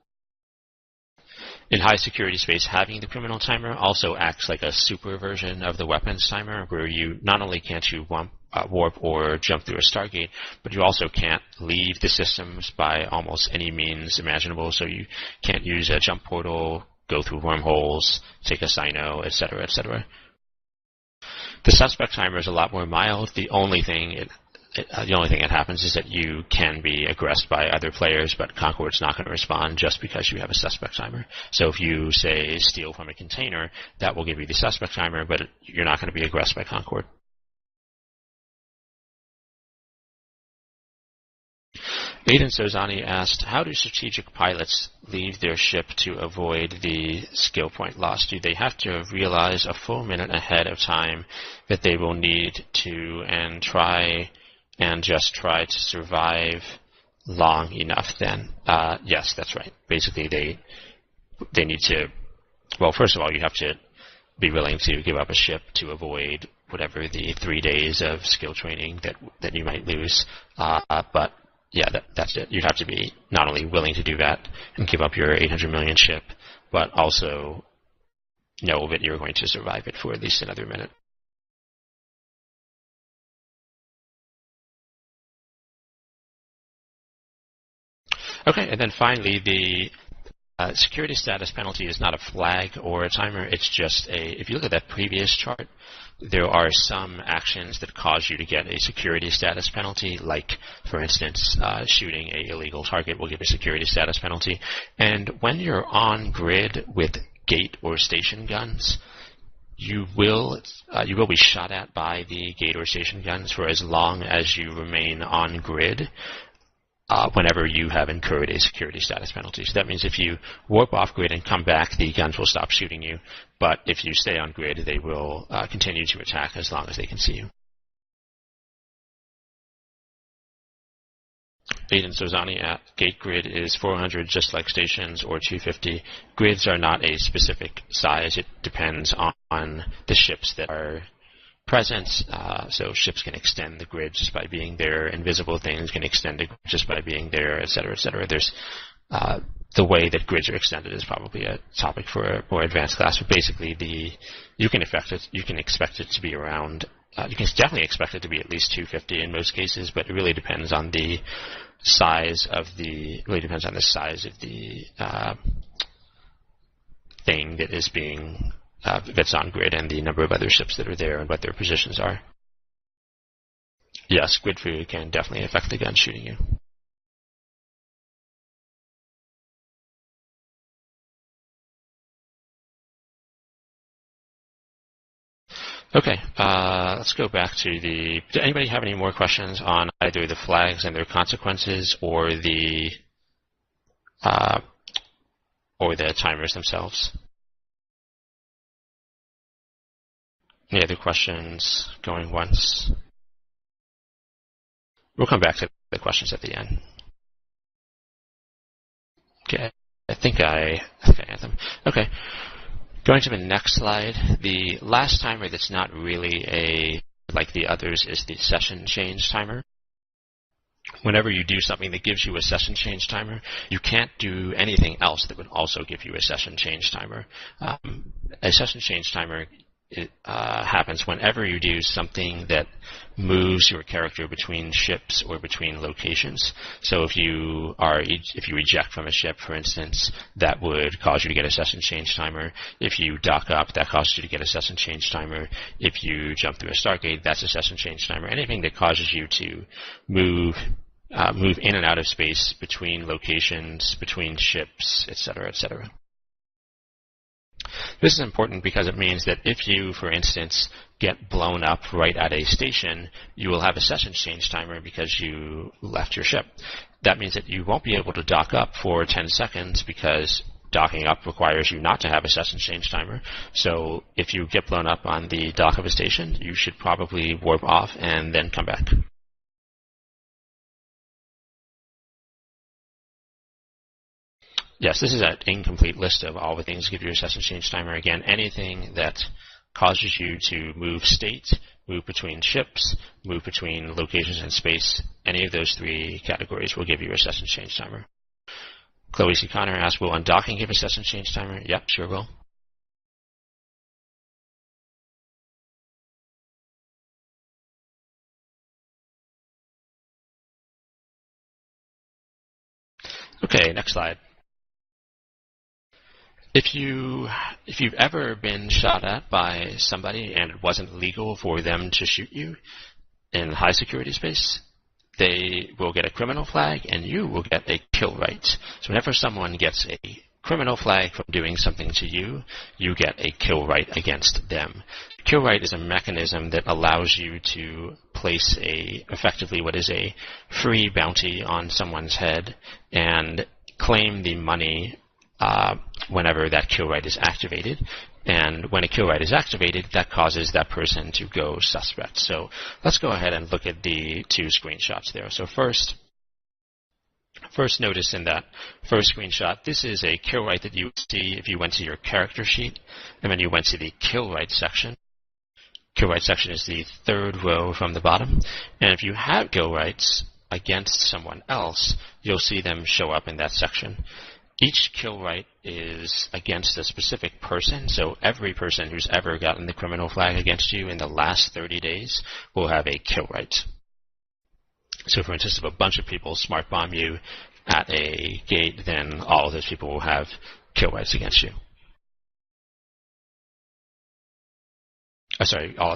In high security space, having the criminal timer also acts like a super version of the weapons timer, where you not only can't you warp or jump through a Stargate, but you also can't leave the systems by almost any means imaginable. So you can't use a jump portal, go through wormholes, take a cyno, etc., etc. The suspect timer is a lot more mild. The only thing that happens is that you can be aggressed by other players, but Concord's not going to respond just because you have a suspect timer. So if you, say, steal from a container, that will give you the suspect timer, but you're not going to be aggressed by Concord. Aidan Sozani asked, how do strategic pilots leave their ship to avoid the skill point loss? Do they have to realize a full minute ahead of time that they will need to just try to survive long enough then? Yes, that's right. Basically, they need to, well, first of all, you have to be willing to give up a ship to avoid whatever the 3 days of skill training that you might lose. But yeah, that's it. You'd have to be not only willing to do that and give up your 800 million ship, but also know that you're going to survive it for at least another minute. Okay, and then finally, the security status penalty is not a flag or a timer. It's just if you look at that previous chart, there are some actions that cause you to get a security status penalty, like, for instance, shooting an illegal target will give a security status penalty. And when you're on grid with gate or station guns, you will be shot at by the gate or station guns for as long as you remain on grid. Whenever you have incurred a security status penalty. So that means if you warp off grid and come back, the guns will stop shooting you. But if you stay on grid, they will continue to attack as long as they can see you. Aidan Sozani at gate grid is 400, just like stations, or 250. Grids are not a specific size. It depends on the ships that are present, so ships can extend the grid just by being there. Invisible things can extend the grid just by being there, etc., etc. There's the way that grids are extended is probably a topic for a more advanced class. But basically, you can expect it to be around. You can definitely expect it to be at least 250 in most cases, but it really depends on the size of the thing that is being that's on grid, and the number of other ships that are there and what their positions are. Yes, grid food can definitely affect the gun shooting you. Okay, let's go back to did anybody have any more questions on either the flags and their consequences or the timers themselves? Any other questions going once? We'll come back to the questions at the end. Okay, I think I had them. Okay, going to the next slide. The last timer that's not really like the others is the session change timer. Whenever you do something that gives you a session change timer, you can't do anything else that would also give you a session change timer. A session change timer happens whenever you do something that moves your character between ships or between locations. So if you eject from a ship, for instance, that would cause you to get a session change timer. If you dock up, that causes you to get a session change timer. If you jump through a Stargate, that's a session change timer. Anything that causes you to move in and out of space between locations, between ships, etc., etc. This is important because it means that if you, for instance, get blown up right at a station, you will have a sessions change timer because you left your ship. That means that you won't be able to dock up for 10 seconds because docking up requires you not to have a sessions change timer. So if you get blown up on the dock of a station, you should probably warp off and then come back. Yes, this is an incomplete list of all the things that give you a sessions change timer. Again, anything that causes you to move state, move between ships, move between locations in space, any of those three categories will give you a sessions change timer. Chloe C. Connor asked, will undocking give a sessions change timer? Yep, sure will. Okay, next slide. If you've ever been shot at by somebody and it wasn't legal for them to shoot you in high security space, they will get a criminal flag and you will get a kill right. So whenever someone gets a criminal flag from doing something to you, you get a kill right against them. Kill right is a mechanism that allows you to place effectively what is a free bounty on someone's head and claim the money whenever that kill right is activated. And when a kill right is activated, that causes that person to go suspect. So let's go ahead and look at the two screenshots there. So first notice in that first screenshot, this is a kill right that you would see if you went to your character sheet and then you went to the kill right section. Kill right section is the third row from the bottom. And if you have kill rights against someone else, you'll see them show up in that section. Each kill right is against a specific person, so every person who's ever gotten the criminal flag against you in the last 30 days will have a kill right. So for instance, if a bunch of people smart bomb you at a gate, then all of those people will have kill rights against you.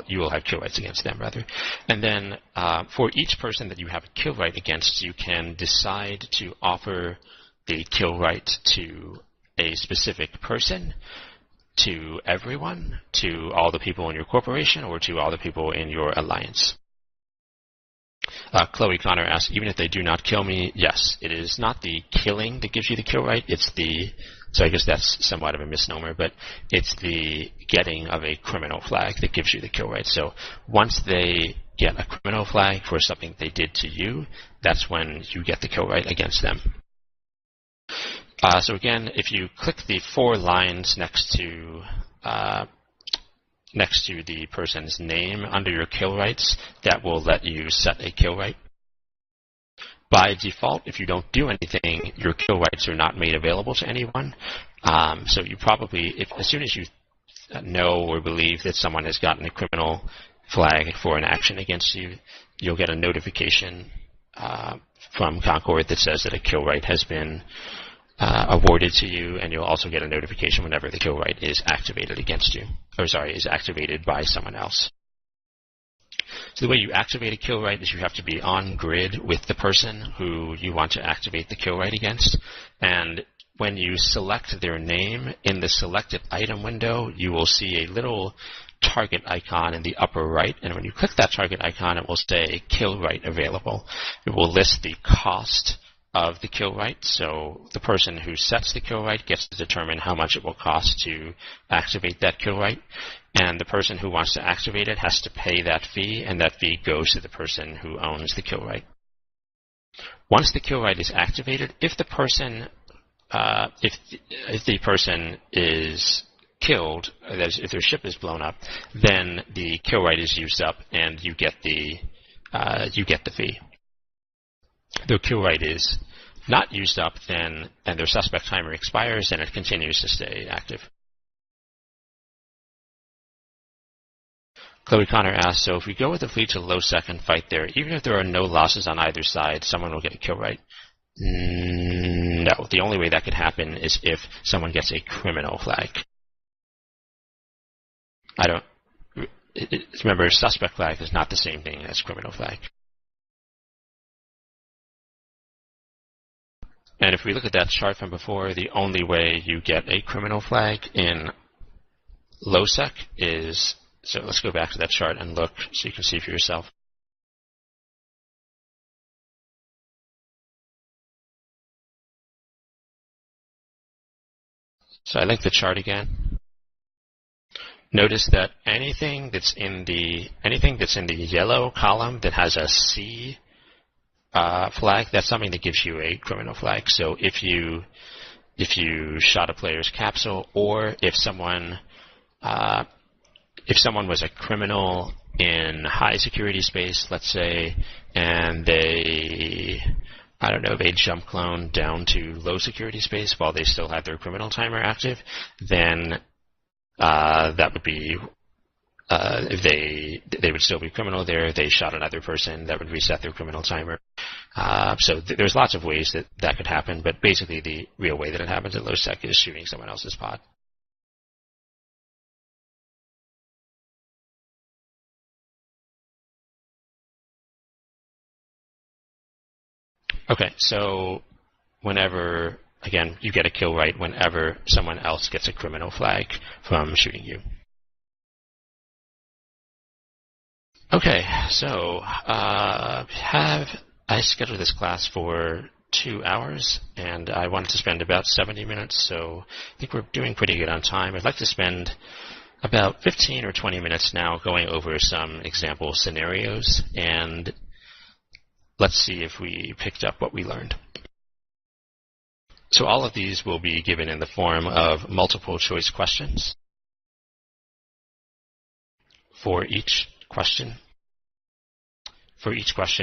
You will have kill rights against them, rather. And then for each person that you have a kill right against, you can decide to offer the kill right to a specific person, to everyone, to all the people in your corporation, or to all the people in your alliance. Chloe Connor asks, even if they do not kill me, yes, it is not the killing that gives you the kill right, so I guess that's somewhat of a misnomer, but it's the getting of a criminal flag that gives you the kill right. So once they get a criminal flag for something they did to you, that's when you get the kill right against them. So again, if you click the 4 lines next to the person's name under your kill rights, that will let you set a kill right. By default, if you don't do anything, your kill rights are not made available to anyone. So you probably, as soon as you know or believe that someone has gotten a criminal flag for an action against you, you'll get a notification from Concord that says that a kill right has been awarded to you, and you'll also get a notification whenever the kill right is activated against you, is activated by someone else. So the way you activate a kill right is you have to be on grid with the person who you want to activate the kill right against, and when you select their name in the selected item window, you will see a little target icon in the upper right, and when you click that target icon, it will say kill right available. It will list the cost of the kill right, so the person who sets the kill right gets to determine how much it will cost to activate that kill right, and the person who wants to activate it has to pay that fee, and that fee goes to the person who owns the kill right. Once the kill right is activated, if the person is killed, if their ship is blown up, then the kill right is used up, and you get the fee. Their kill right is not used up, then their suspect timer expires and it continues to stay active. Chloe Connor asks, so if we go with the fleet to low sec and fight there, even if there are no losses on either side, someone will get a kill right? No. The only way that could happen is if someone gets a criminal flag. Remember, suspect flag is not the same thing as criminal flag. And if we look at that chart from before, the only way you get a criminal flag in LowSec is, so let's go back to that chart and look so you can see for yourself. So I link the chart again. Notice that anything that's in the yellow column that has a C flag, that's something that gives you a criminal flag. So if you shot a player's capsule, or if someone was a criminal in high security space, let's say, and they jump clone down to low security space while they still have their criminal timer active, then that would be, if they would still be criminal there. They shot another person, that would reset their criminal timer. So there's lots of ways that could happen, but basically the real way that it happens at LowSec is shooting someone else's pod. Okay, so whenever, again, you get a kill right whenever someone else gets a criminal flag from shooting you. Okay, so I scheduled this class for 2 hours, and I wanted to spend about 70 minutes, so I think we're doing pretty good on time. I'd like to spend about 15 or 20 minutes now going over some example scenarios, and let's see if we picked up what we learned. So all of these will be given in the form of multiple choice questions. For each question,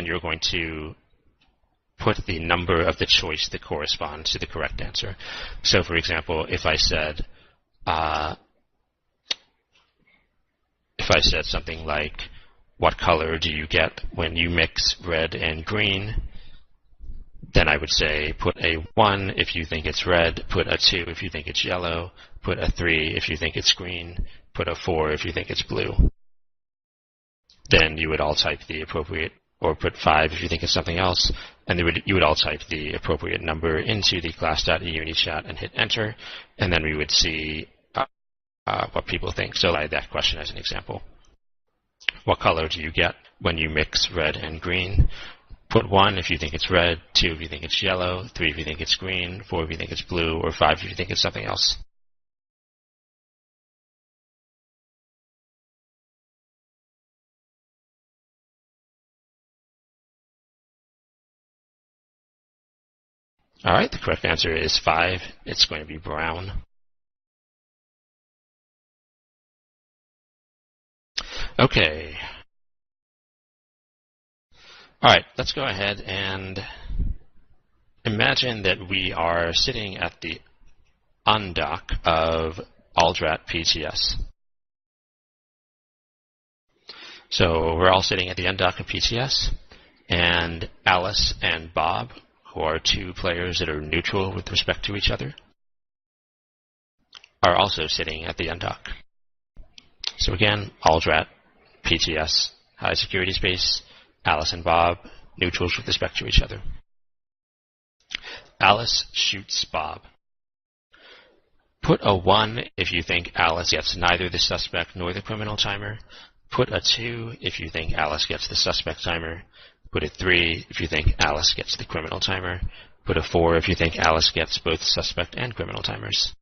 you're going to put the number of the choice that corresponds to the correct answer. So for example, if I said something like, what color do you get when you mix red and green? Then I would say, put a 1 if you think it's red, put a 2 if you think it's yellow, put a 3 if you think it's green, put a 4 if you think it's blue. Then you would all type the appropriate, or put 5 if you think it's something else, and you would all type the appropriate number into the class.E-UNI chat and hit enter, and then we would see what people think. So I had that question as an example. What color do you get when you mix red and green? Put 1 if you think it's red, 2 if you think it's yellow, 3 if you think it's green, 4 if you think it's blue, or 5 if you think it's something else. All right, the correct answer is 5. It's going to be brown. Okay. All right, let's go ahead and imagine that we are sitting at the undock of Aldrat PTS. So we're all sitting at the undock of PTS, and Alice and Bob, who are 2 players that are neutral with respect to each other, are also sitting at the undock. So again, Aldrat PTS, high security space, Alice and Bob, neutrals with respect to each other. Alice shoots Bob. Put a 1 if you think Alice gets neither the suspect nor the criminal timer. Put a 2 if you think Alice gets the suspect timer. Put a 3 if you think Alice gets the criminal timer. Put a 4 if you think Alice gets both suspect and criminal timers.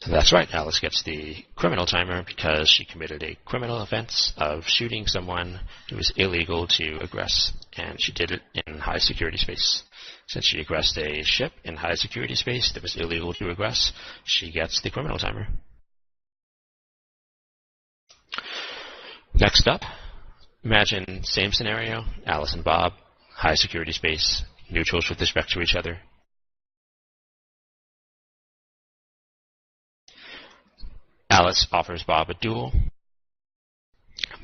That's right, Alice gets the criminal timer because she committed a criminal offense of shooting someone who was illegal to aggress, and she did it in high security space. Since she aggressed a ship in high security space that was illegal to aggress, she gets the criminal timer. Next up, imagine same scenario, Alice and Bob, high security space, neutrals with respect to each other. Alice offers Bob a duel.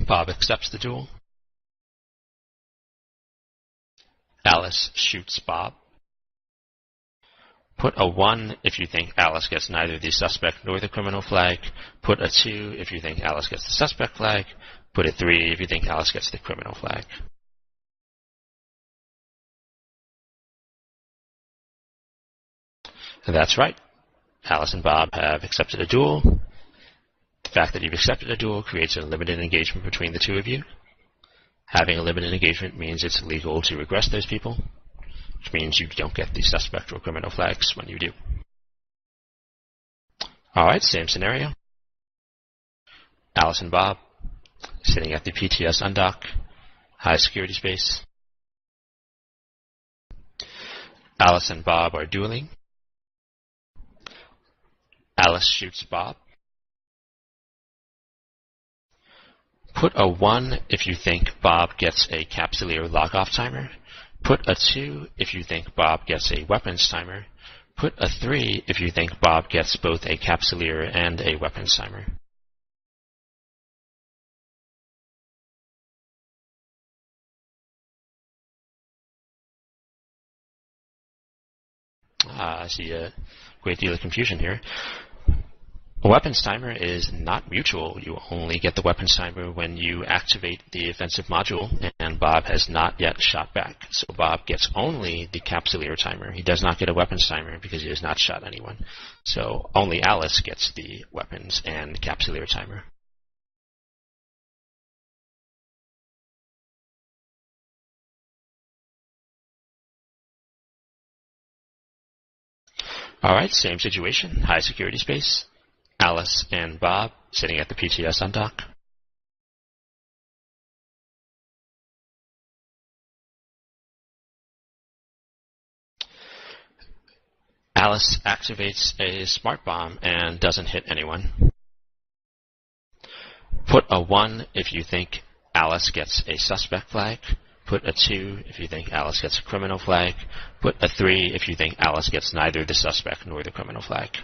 Bob accepts the duel. Alice shoots Bob. Put a 1 if you think Alice gets neither the suspect nor the criminal flag. Put a 2 if you think Alice gets the suspect flag. Put a 3 if you think Alice gets the criminal flag. That's right. Alice and Bob have accepted a duel. The fact that you've accepted a duel creates a limited engagement between the two of you. Having a limited engagement means it's illegal to regress those people, which means you don't get the suspect or criminal flags when you do. Alright, same scenario. Alice and Bob sitting at the PTS undock, high security space. Alice and Bob are dueling. Alice shoots Bob. Put a 1 if you think Bob gets a capsuleer log-off timer. Put a 2 if you think Bob gets a weapons timer. Put a 3 if you think Bob gets both a capsuleer and a weapons timer. I see a great deal of confusion here. A weapons timer is not mutual. You only get the weapons timer when you activate the offensive module, and Bob has not yet shot back. So Bob gets only the capsuleer timer. He does not get a weapons timer because he has not shot anyone. So only Alice gets the weapons and capsuleer timer. Alright, same situation, high security space. Alice and Bob sitting at the PTS undock. Alice activates a smart bomb and doesn't hit anyone. Put a 1 if you think Alice gets a suspect flag. Put a 2 if you think Alice gets a criminal flag. Put a 3 if you think Alice gets neither the suspect nor the criminal flag.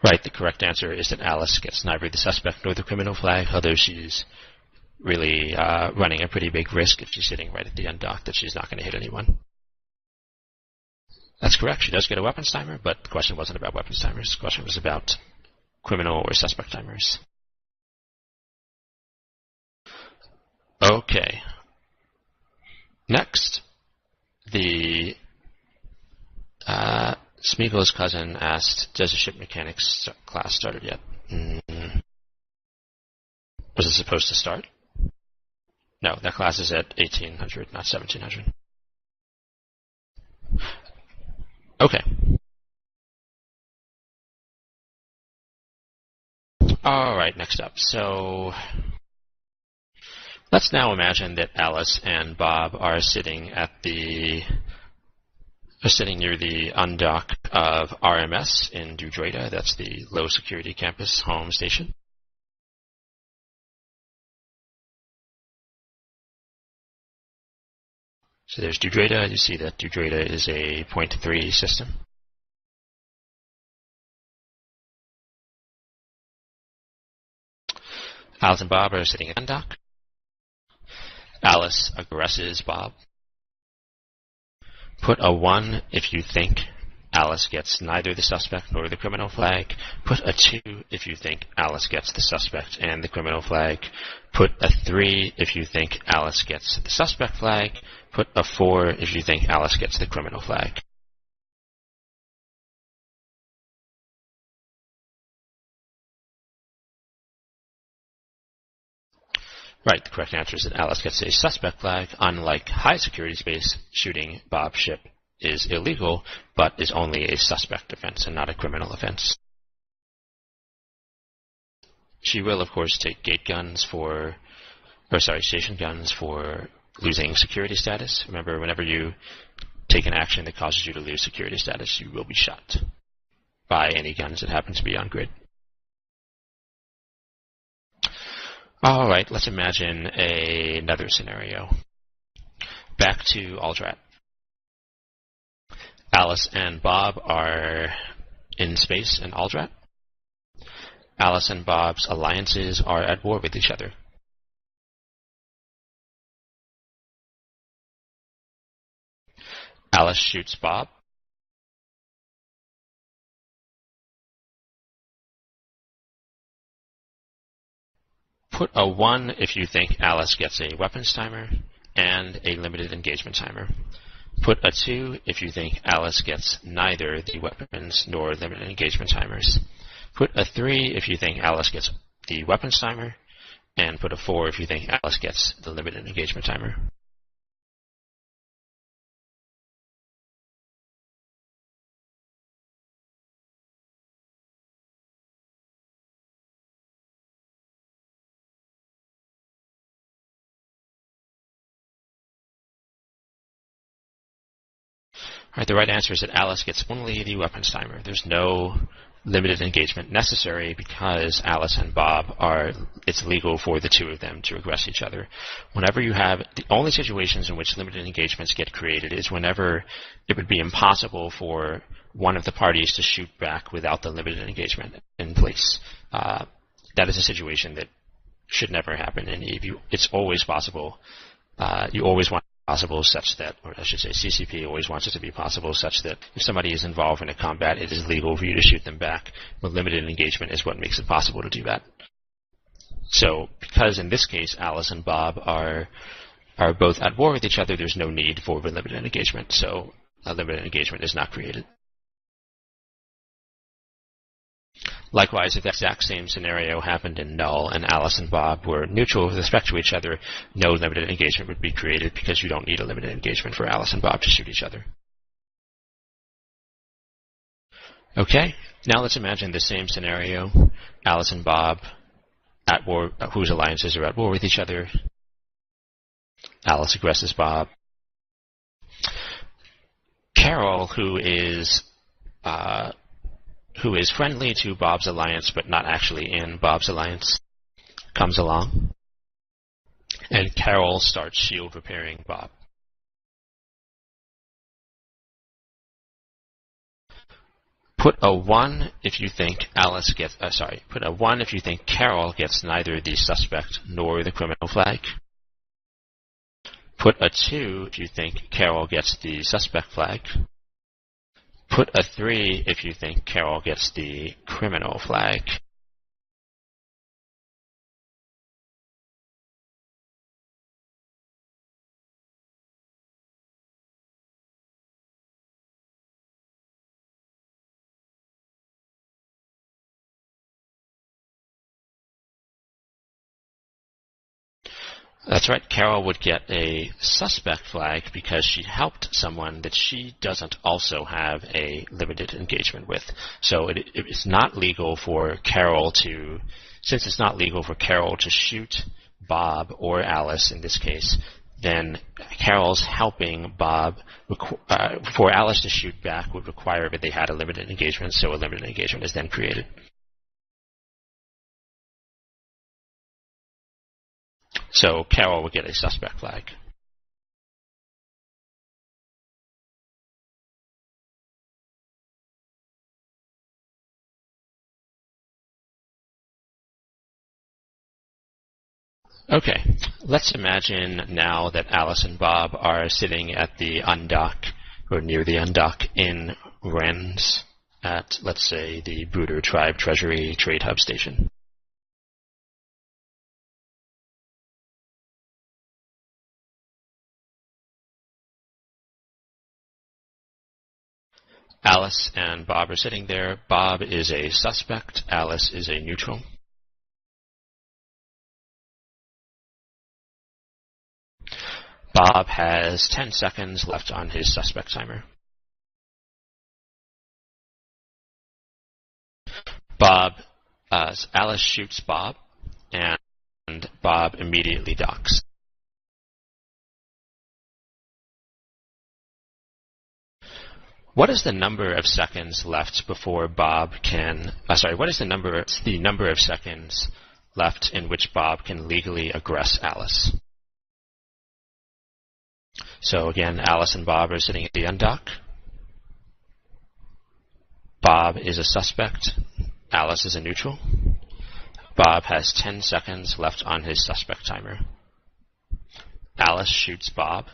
Right, the correct answer is that Alice gets neither the suspect nor the criminal flag, although she's really running a pretty big risk if she's sitting right at the undock that she's not going to hit anyone. That's correct. She does get a weapons timer, but the question wasn't about weapons timers. The question was about criminal or suspect timers. Okay. Next, the Smeagol's cousin asked, does the ship mechanics class started yet? Was it supposed to start? No, that class is at 1800, not 1700. Okay. Alright, next up. So let's now imagine that Alice and Bob are sitting near the undock of RMS in Dudreda. That's the low security campus home station. So there's Dudreda. You see that Dudreda is a 0.3 system. Alice and Bob are sitting at the undock. Alice aggresses Bob. Put a 1 if you think Alice gets neither the suspect nor the criminal flag. Put a 2 if you think Alice gets the suspect and the criminal flag. Put a 3 if you think Alice gets the suspect flag. Put a 4 if you think Alice gets the criminal flag. Right, the correct answer is that Alice gets a suspect flag. Unlike high security space, shooting Bob's ship is illegal, but is only a suspect offense and not a criminal offense. She will, of course, take station guns for losing security status. Remember, whenever you take an action that causes you to lose security status, you will be shot by any guns that happen to be on grid. Alright, let's imagine another scenario. Back to Aldrat. Alice and Bob are in space in Aldrat. Alice and Bob's alliances are at war with each other. Alice shoots Bob. Put a 1 if you think Alice gets a weapons timer and a limited engagement timer. Put a 2 if you think Alice gets neither the weapons nor limited engagement timers. Put a 3 if you think Alice gets the weapons timer, and put a 4 if you think Alice gets the limited engagement timer. All right, the right answer is that Alice gets only the weapons timer. There's no limited engagement necessary because Alice and Bob it's legal for the two of them to aggress each other. Whenever you have, the only situations in which limited engagements get created is whenever it would be impossible for one of the parties to shoot back without the limited engagement in place. That is a situation that should never happen in Eve. It's always possible. You always want possible such that, or I should say CCP always wants it to be possible such that if somebody is involved in a combat, it is legal for you to shoot them back. But limited engagement is what makes it possible to do that. So because in this case Alice and Bob are both at war with each other, there's no need for limited engagement. So a limited engagement is not created. Likewise, if the exact same scenario happened in null and Alice and Bob were neutral with respect to each other, no limited engagement would be created because you don't need a limited engagement for Alice and Bob to shoot each other. Okay, now let's imagine the same scenario. Alice and Bob at war, whose alliances are at war with each other. Alice aggresses Bob. Carol, who is friendly to Bob's alliance but not actually in Bob's alliance, comes along, and Carol starts shield repairing Bob. Put a 1 if you think put a 1 if you think Carol gets neither the suspect nor the criminal flag. Put a 2 if you think Carol gets the suspect flag. Put a 3 if you think Carol gets the criminal flag. That's right, Carol would get a suspect flag because she helped someone that she doesn't also have a limited engagement with. So it's not legal for Carol to, since it's not legal for Carol to shoot Bob or Alice in this case, then Carol's helping Bob, for Alice to shoot back would require that they had a limited engagement, so a limited engagement is then created. So Carol would get a suspect flag. Okay, let's imagine now that Alice and Bob are sitting at the undock, or near the undock in Rennes at, let's say, the Bruder Tribe Treasury Trade Hub Station. Alice and Bob are sitting there. Bob is a suspect. Alice is a neutral. Bob has 10 seconds left on his suspect timer. Alice shoots Bob, and Bob immediately docks. What is the number of seconds left before Bob can, what is the number of seconds left in which Bob can legally aggress Alice? So again, Alice and Bob are sitting at the undock. Bob is a suspect. Alice is a neutral. Bob has 10 seconds left on his suspect timer. Alice shoots Bob.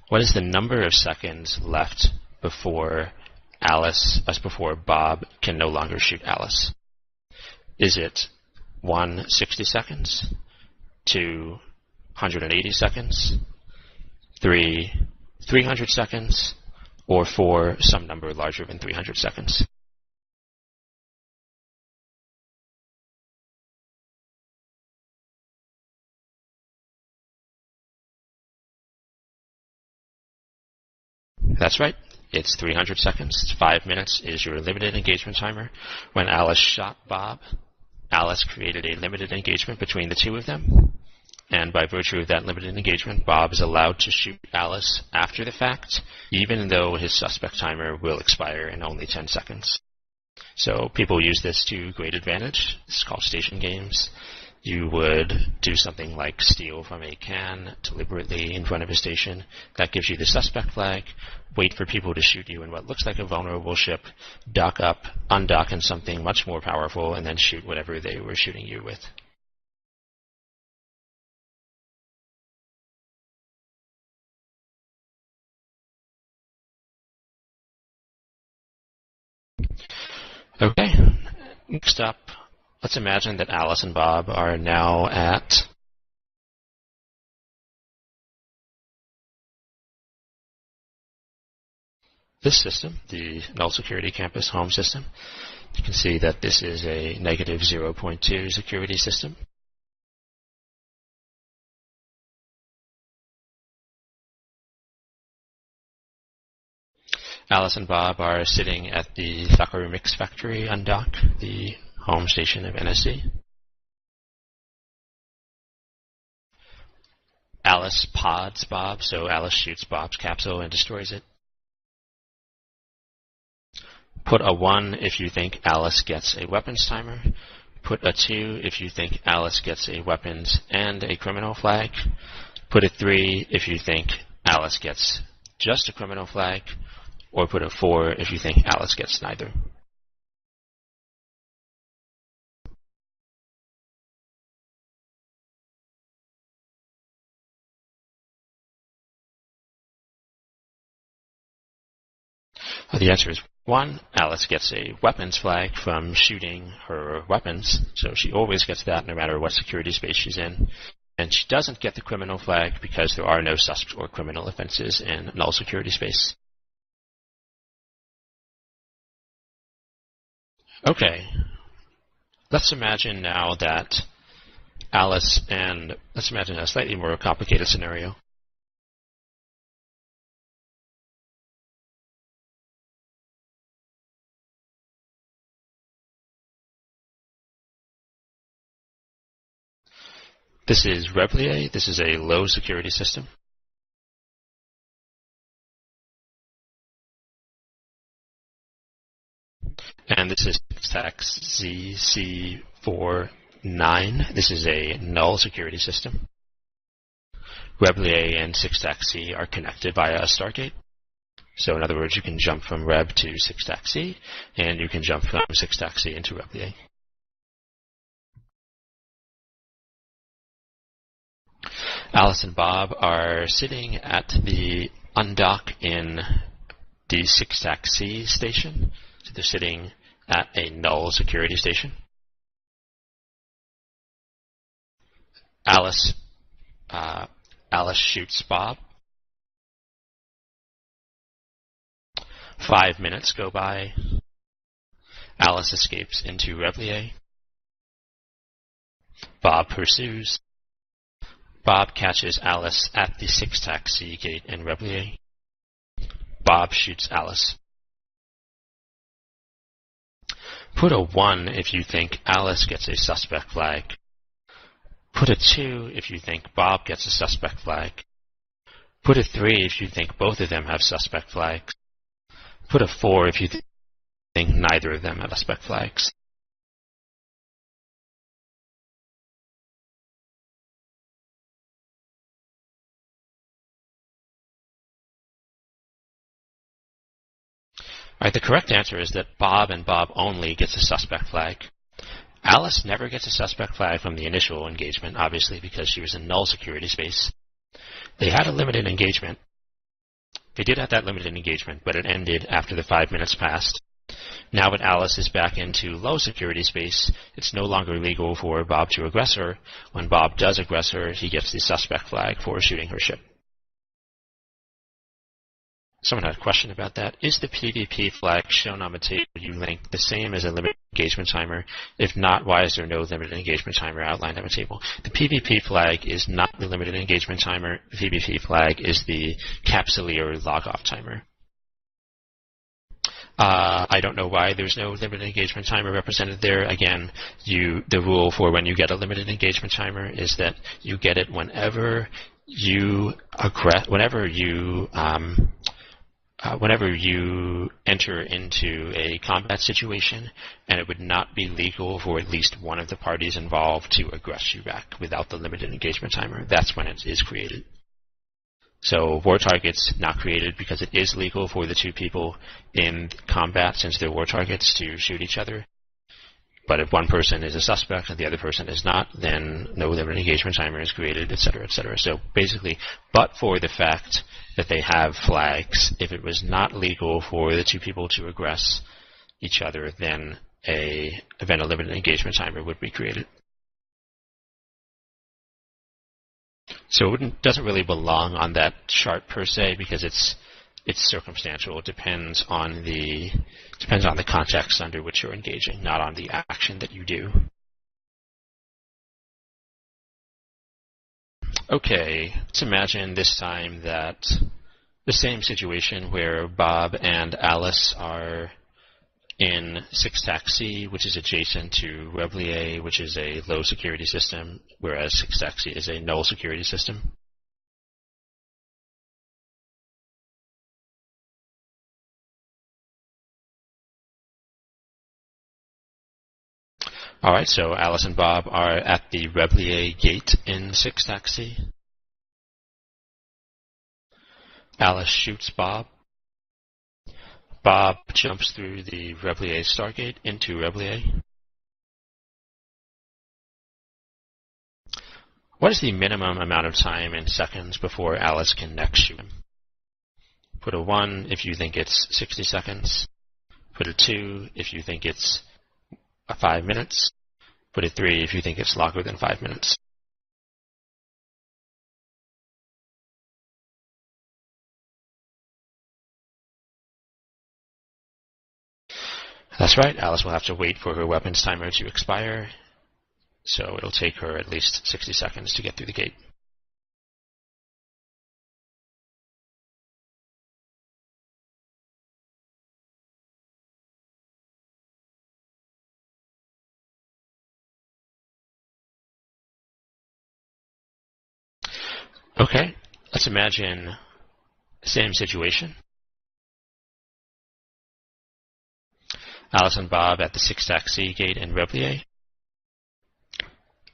What is the number of seconds left before Bob can no longer shoot Alice? Is it 1, 60 seconds, 2, 180 seconds, 3, 300 seconds, or 4, some number larger than 300 seconds. That's right. It's 300 seconds. 5 minutes is your limited engagement timer. When Alice shot Bob, Alice created a limited engagement between the two of them. And by virtue of that limited engagement, Bob is allowed to shoot Alice after the fact, even though his suspect timer will expire in only 10 seconds. So people use this to great advantage. It's called station games. You would do something like steal from a can deliberately in front of a station. That gives you the suspect flag. Wait for people to shoot you in what looks like a vulnerable ship. Dock up, undock in something much more powerful, and then shoot whatever they were shooting you with. Okay, next up, let's imagine that Alice and Bob are now at this system, the null security campus home system. You can see that this is a negative 0.2 security system. Alice and Bob are sitting at the Thakaru Mix Factory undock, the home station of NSC. Alice pods Bob, so Alice shoots Bob's capsule and destroys it. Put a 1 if you think Alice gets a weapons timer. Put a 2 if you think Alice gets a weapons and a criminal flag. Put a 3 if you think Alice gets just a criminal flag. Or put a 4 if you think Alice gets neither. The answer is 1. Alice gets a weapons flag from shooting her weapons, so she always gets that no matter what security space she's in. And she doesn't get the criminal flag because there are no suspect or criminal offenses in null security space. Okay, let's imagine now that Alice and let's imagine a slightly more complicated scenario. This is Replier. This is a low security system. And this is tax ZC49. This is a null security system. Replier and 6-tax-C are connected via a Stargate. So in other words, you can jump from Reb to 6-tax-C, and you can jump from 6-tax-C into Replier. Alice and Bob are sitting at the undock in the 6-tax-C station. So they're sitting at a null security station. Alice shoots Bob. 5 minutes go by. Alice escapes into Replier. Bob pursues. Bob catches Alice at the 6-tax-C gate in Replier. Bob shoots Alice. Put a 1 if you think Alice gets a suspect flag. Put a 2 if you think Bob gets a suspect flag. Put a 3 if you think both of them have suspect flags. Put a 4 if you think neither of them have suspect flags. All right, the correct answer is that Bob and Bob only gets a suspect flag. Alice never gets a suspect flag from the initial engagement, obviously, because she was in null security space. They had a limited engagement. They did have that limited engagement, but it ended after the 5 minutes passed. Now when Alice is back into low security space, it's no longer legal for Bob to aggress her. When Bob does aggress her, he gets the suspect flag for shooting her ship. Someone had a question about that. Is the PvP flag shown on the table you linked the same as a limited engagement timer? If not, why is there no limited engagement timer outlined on the table? The PvP flag is not the limited engagement timer. The PvP flag is the capsuleer log-off timer. I don't know why there's no limited engagement timer represented there. Again, the rule for when you get a limited engagement timer is that you get it whenever you enter into a combat situation, and it would not be legal for at least one of the parties involved to aggress you back without the limited engagement timer. That's when it is created. So war targets not created because it is legal for the two people in combat, since they're war targets, to shoot each other. But if one person is a suspect and the other person is not, then no limited engagement timer is created, etc., etc. So basically, but for the fact that they have flags, if it was not legal for the two people to aggress each other, then a limited engagement timer would be created. So it doesn't really belong on that chart per se, because it's circumstantial. It depends on the context under which you're engaging, not on the action that you do. Okay, let's imagine this time that the same situation where Bob and Alice are in 6-taxi, which is adjacent to Reblier, which is a low security system, whereas 6-taxi is a null security system. Alright, so Alice and Bob are at the Reblier gate in 6-taxi. Alice shoots Bob. Bob jumps through the Reblier stargate into Reblier. What is the minimum amount of time in seconds before Alice can next shoot him? Put a 1 if you think it's 60 seconds. Put a 2 if you think it's 5 minutes. Put a 3 if you think it's longer than 5 minutes. That's right, Alice will have to wait for her weapons timer to expire, so it'll take her at least 60 seconds to get through the gate. Okay, let's imagine the same situation. Alice and Bob at the 6-taxi gate in Reblier.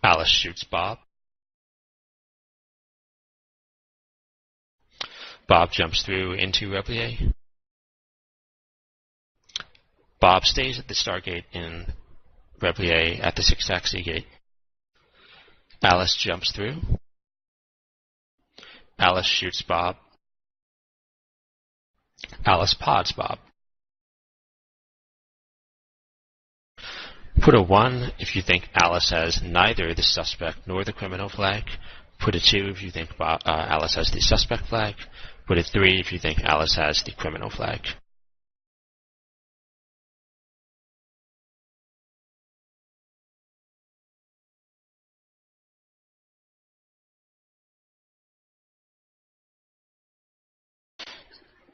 Alice shoots Bob. Bob jumps through into Reblier. Bob stays at the Stargate in Reblier at the 6-taxi gate. Alice jumps through. Alice shoots Bob. Alice pods Bob. Put a 1 if you think Alice has neither the suspect nor the criminal flag. Put a 2 if you think Alice has the suspect flag. Put a 3 if you think Alice has the criminal flag.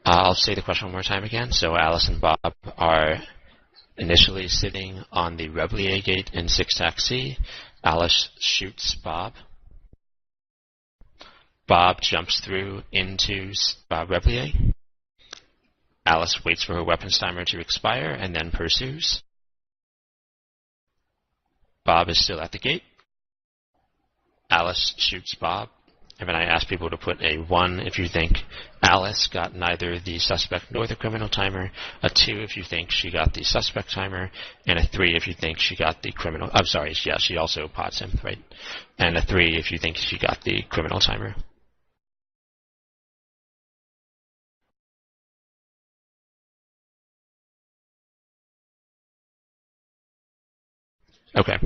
I'll say the question one more time again. So Alice and Bob are initially sitting on the Reblier gate in 6-taxi. Alice shoots Bob. Bob jumps through into Reblier. Alice waits for her weapons timer to expire and then pursues. Bob is still at the gate. Alice shoots Bob. And then I ask people to put a 1 if you think Alice got neither the suspect nor the criminal timer, a 2 if you think she got the suspect timer, and a 3 if you think she got the criminal. I'm sorry, yeah, she also pods him, right? And a 3 if you think she got the criminal timer. Okay.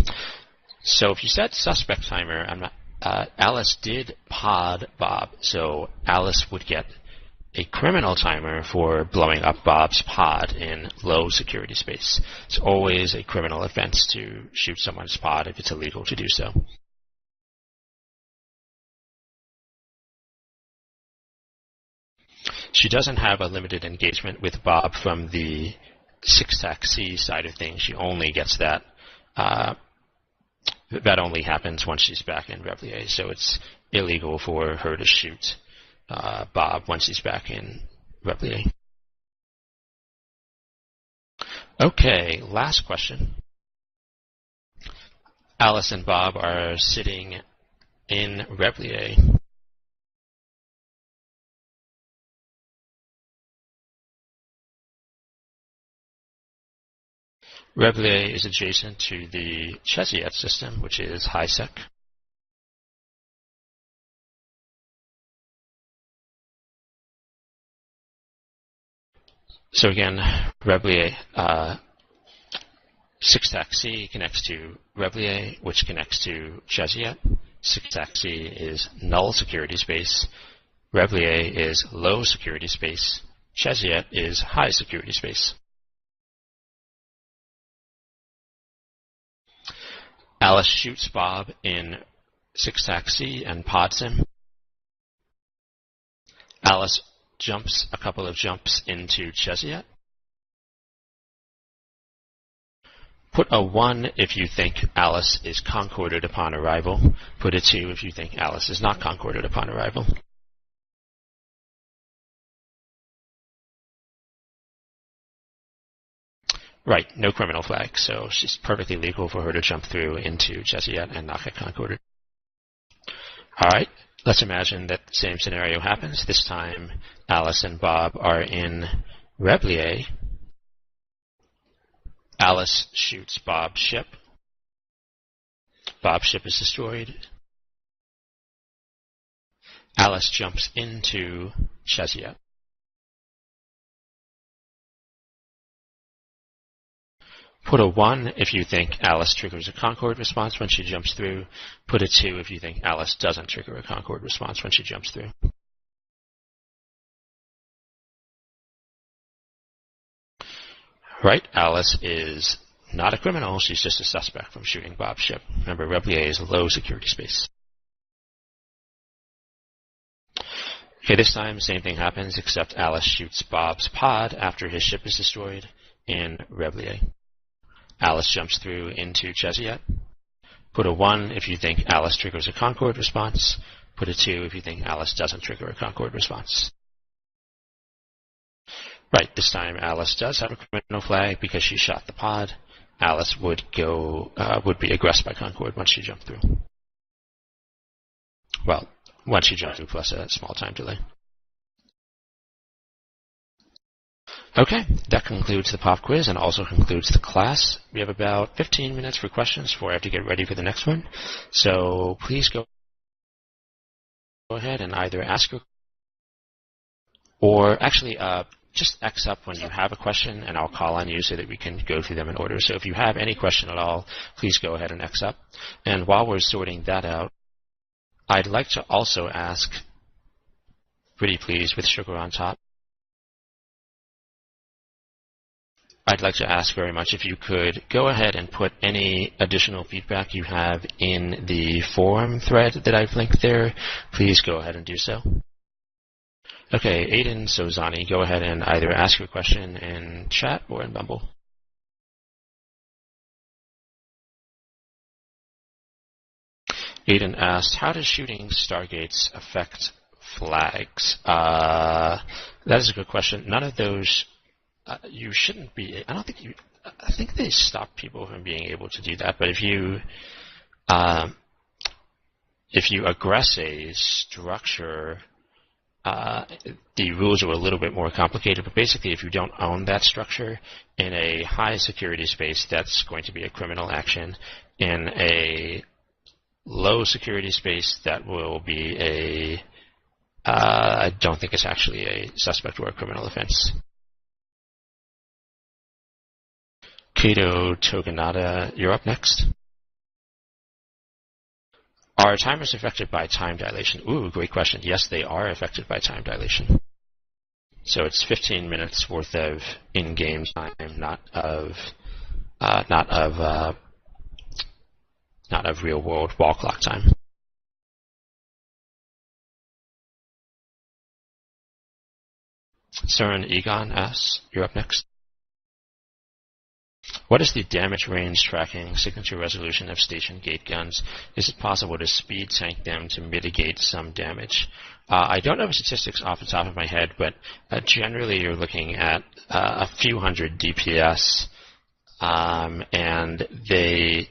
So if you set suspect timer, Alice did pod Bob, so Alice would get a criminal timer for blowing up Bob's pod in low security space. It's always a criminal offense to shoot someone's pod if it's illegal to do so. She doesn't have a limited engagement with Bob from the 6-tac-C side of things. She only gets that. That only happens once she's back in Replier, so it's illegal for her to shoot Bob once he's back in Replier. Okay, last question. Alice and Bob are sitting in Replier. Replier is adjacent to the Cheziet system, which is high-sec. So again, Replier 6-tac-C connects to Replier, which connects to Cheziet. 6-tac-C is null security space. Replier is low security space. Cheziet is high security space. Alice shoots Bob in 6-tac-C and pods him. Alice jumps a couple of jumps into Cheziet. Put a 1 if you think Alice is concorded upon arrival. Put a 2 if you think Alice is not concorded upon arrival. Right, no criminal flag, so she's perfectly legal for her to jump through into Cheziet and not get concorded. All right, let's imagine that the same scenario happens. This time, Alice and Bob are in Replier. Alice shoots Bob's ship. Bob's ship is destroyed. Alice jumps into Cheziet. Put a 1 if you think Alice triggers a Concord response when she jumps through. Put a 2 if you think Alice doesn't trigger a Concord response when she jumps through. Right, Alice is not a criminal, she's just a suspect from shooting Bob's ship. Remember, Replier is low security space. Okay, this time, same thing happens, except Alice shoots Bob's pod after his ship is destroyed in Replier. Alice jumps through into Cheziet. Put a 1 if you think Alice triggers a Concord response. Put a 2 if you think Alice doesn't trigger a Concord response. Right, this time Alice does have a criminal flag because she shot the pod. Alice would be aggressed by Concord once she jumped through. Well, once she jumped through plus a small time delay. Okay, that concludes the pop quiz and also concludes the class. We have about 15 minutes for questions before I have to get ready for the next one. So please go ahead and either ask or actually just X up when you have a question, and I'll call on you so that we can go through them in order. So if you have any question at all, please go ahead and X up. And while we're sorting that out, I'd like to also ask, pretty please, with sugar on top, I'd like to ask very much if you could go ahead and put any additional feedback you have in the forum thread that I've linked there. Please go ahead and do so. Okay, Aiden Sozani, go ahead and either ask your question in chat or in Bumble. Aiden asked, how does shooting stargates affect flags? That is a good question. None of those, you shouldn't be, I think they stop people from being able to do that, but if you aggress a structure, the rules are a little bit more complicated, but basically if you don't own that structure in a high security space, that's going to be a criminal action. In a low security space, that will be I don't think it's actually a suspect or a criminal offense. Kato Toganada, you're up next. Are timers affected by time dilation? Ooh, great question. Yes, they are affected by time dilation. So it's 15 minutes worth of in-game time, not of real-world wall clock time. Cern Egon asks, you're up next. What is the damage range tracking signature resolution of station gate guns? Is it possible to speed tank them to mitigate some damage? I don't know the statistics off the top of my head, but generally you're looking at a few hundred DPS, and they're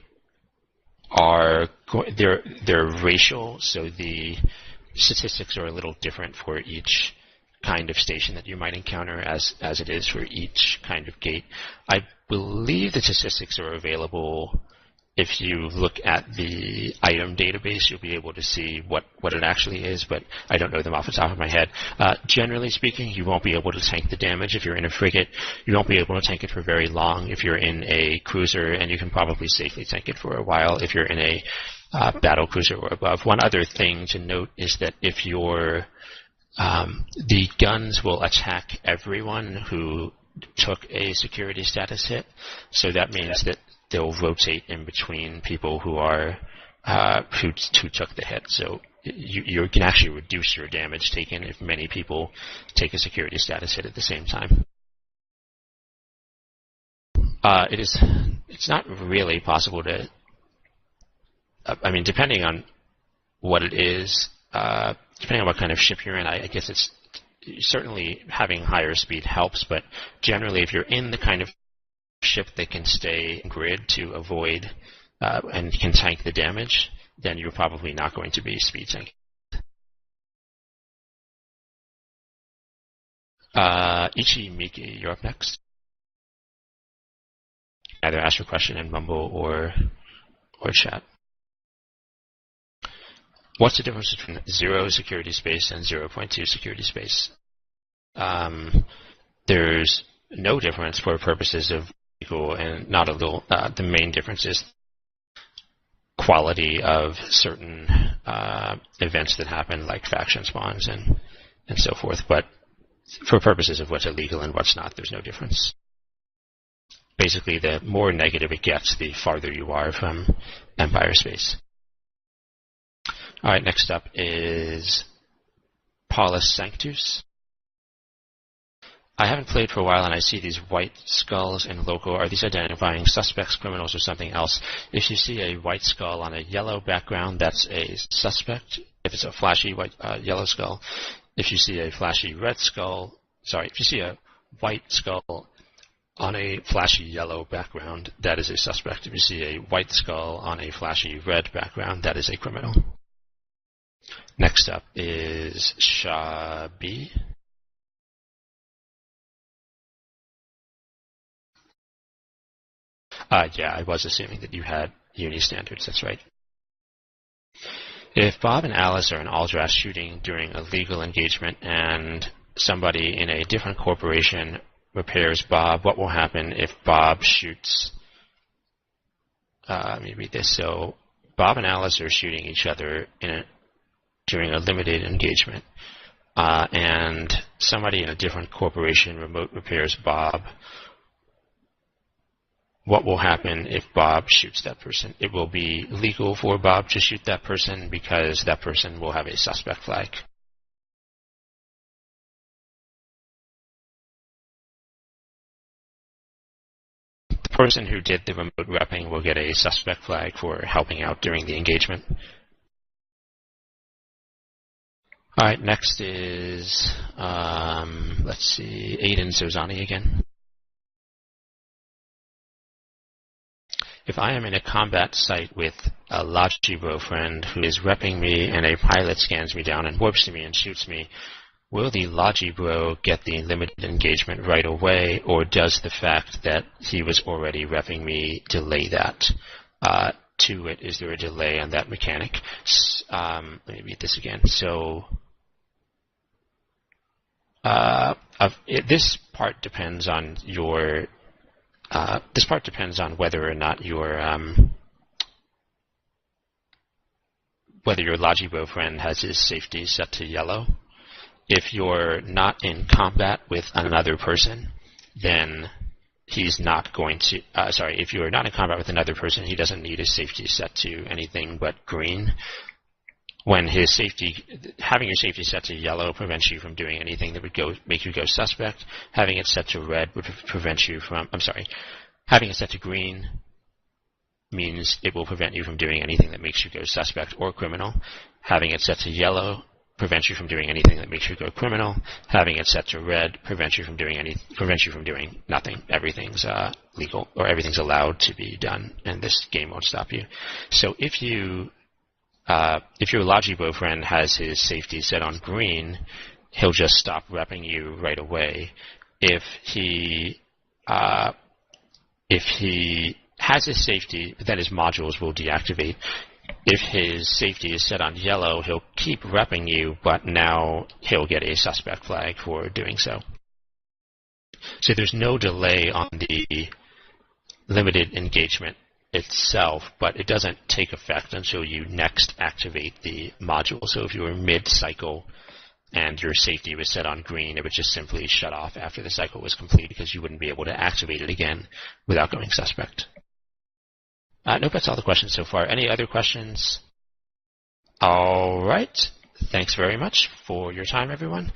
racial, so the statistics are a little different for each kind of station that you might encounter as it is for each kind of gate. I believe the statistics are available. If you look at the item database, you'll be able to see what it actually is, but I don't know them off the top of my head. Generally speaking, you won't be able to tank the damage if you're in a frigate. You won't be able to tank it for very long if you're in a cruiser, and you can probably safely tank it for a while if you're in a battle cruiser or above. One other thing to note is that if you're the guns will attack everyone who took a security status hit, so that means that they'll rotate in between people who are who took the hit. So you can actually reduce your damage taken if many people take a security status hit at the same time. It's not really possible to. I mean, depending on what it is. Depending on what kind of ship you're in, I guess it's certainly having higher speed helps, but generally if you're in the kind of ship that can stay grid to avoid and can tank the damage, then you're probably not going to be speed tanking. Ichi Miki, you're up next. Either ask your question in Mumble or chat. What's the difference between 0 security space and 0.2 security space? There's no difference for purposes of legal and not a little. The main difference is quality of certain events that happen, like faction spawns and so forth. But for purposes of what's illegal and what's not, there's no difference. Basically, the more negative it gets, the farther you are from Empire space. All right, next up is Paulus Sanctus. I haven't played for a while and I see these white skulls in local. Are these identifying suspects, criminals, or something else? If you see a white skull on a yellow background, that's a suspect. If it's a flashy white yellow skull. If you see a flashy red skull, if you see a white skull on a flashy yellow background, that is a suspect. If you see a white skull on a flashy red background, that is a criminal. Next up is Shabi. Yeah, I was assuming that you had uni standards, that's right. If Bob and Alice are in Aldras shooting during a legal engagement and somebody in a different corporation repairs Bob, what will happen if Bob shoots? Let me read this. So Bob and Alice are shooting each other during a limited engagement, and somebody in a different corporation remote repairs Bob. What will happen if Bob shoots that person? It will be legal for Bob to shoot that person because that person will have a suspect flag. The person who did the remote repping will get a suspect flag for helping out during the engagement. All right, next is, let's see, Aiden Sozani again. If I am in a combat site with a Logibro friend who is repping me and a pilot scans me down and warps to me and shoots me, will the Logibro get the limited engagement right away, or does the fact that he was already repping me delay that? To it, is there a delay on that mechanic? Let me read this again. So this part depends on your. This part depends on whether or not your whether your Logibo friend has his safety set to yellow. If you're not in combat with another person, then he's not going to, if you're not in combat with another person, he doesn't need his safety set to anything but green. When his having your safety set to yellow prevents you from doing anything that would make you go suspect. Having it set to red would prevent you from, having it set to green means it will prevent you from doing anything that makes you go suspect or criminal. Having it set to yellow prevents you from doing anything that makes you go criminal. Having it set to red prevents you from doing nothing. Everything's legal, or everything's allowed to be done, and this game won't stop you. So if your Logibo friend has his safety set on green, he'll just stop repping you right away. If he has his safety, then his modules will deactivate. If his safety is set on yellow, he'll keep repping you, but now he'll get a suspect flag for doing so. So there's no delay on the limited engagement itself, but it doesn't take effect until you next activate the module. So if you were mid-cycle and your safety was set on green, it would just simply shut off after the cycle was complete because you wouldn't be able to activate it again without going suspect. Nope, that's all the questions so far. Any other questions? All right. Thanks very much for your time, everyone.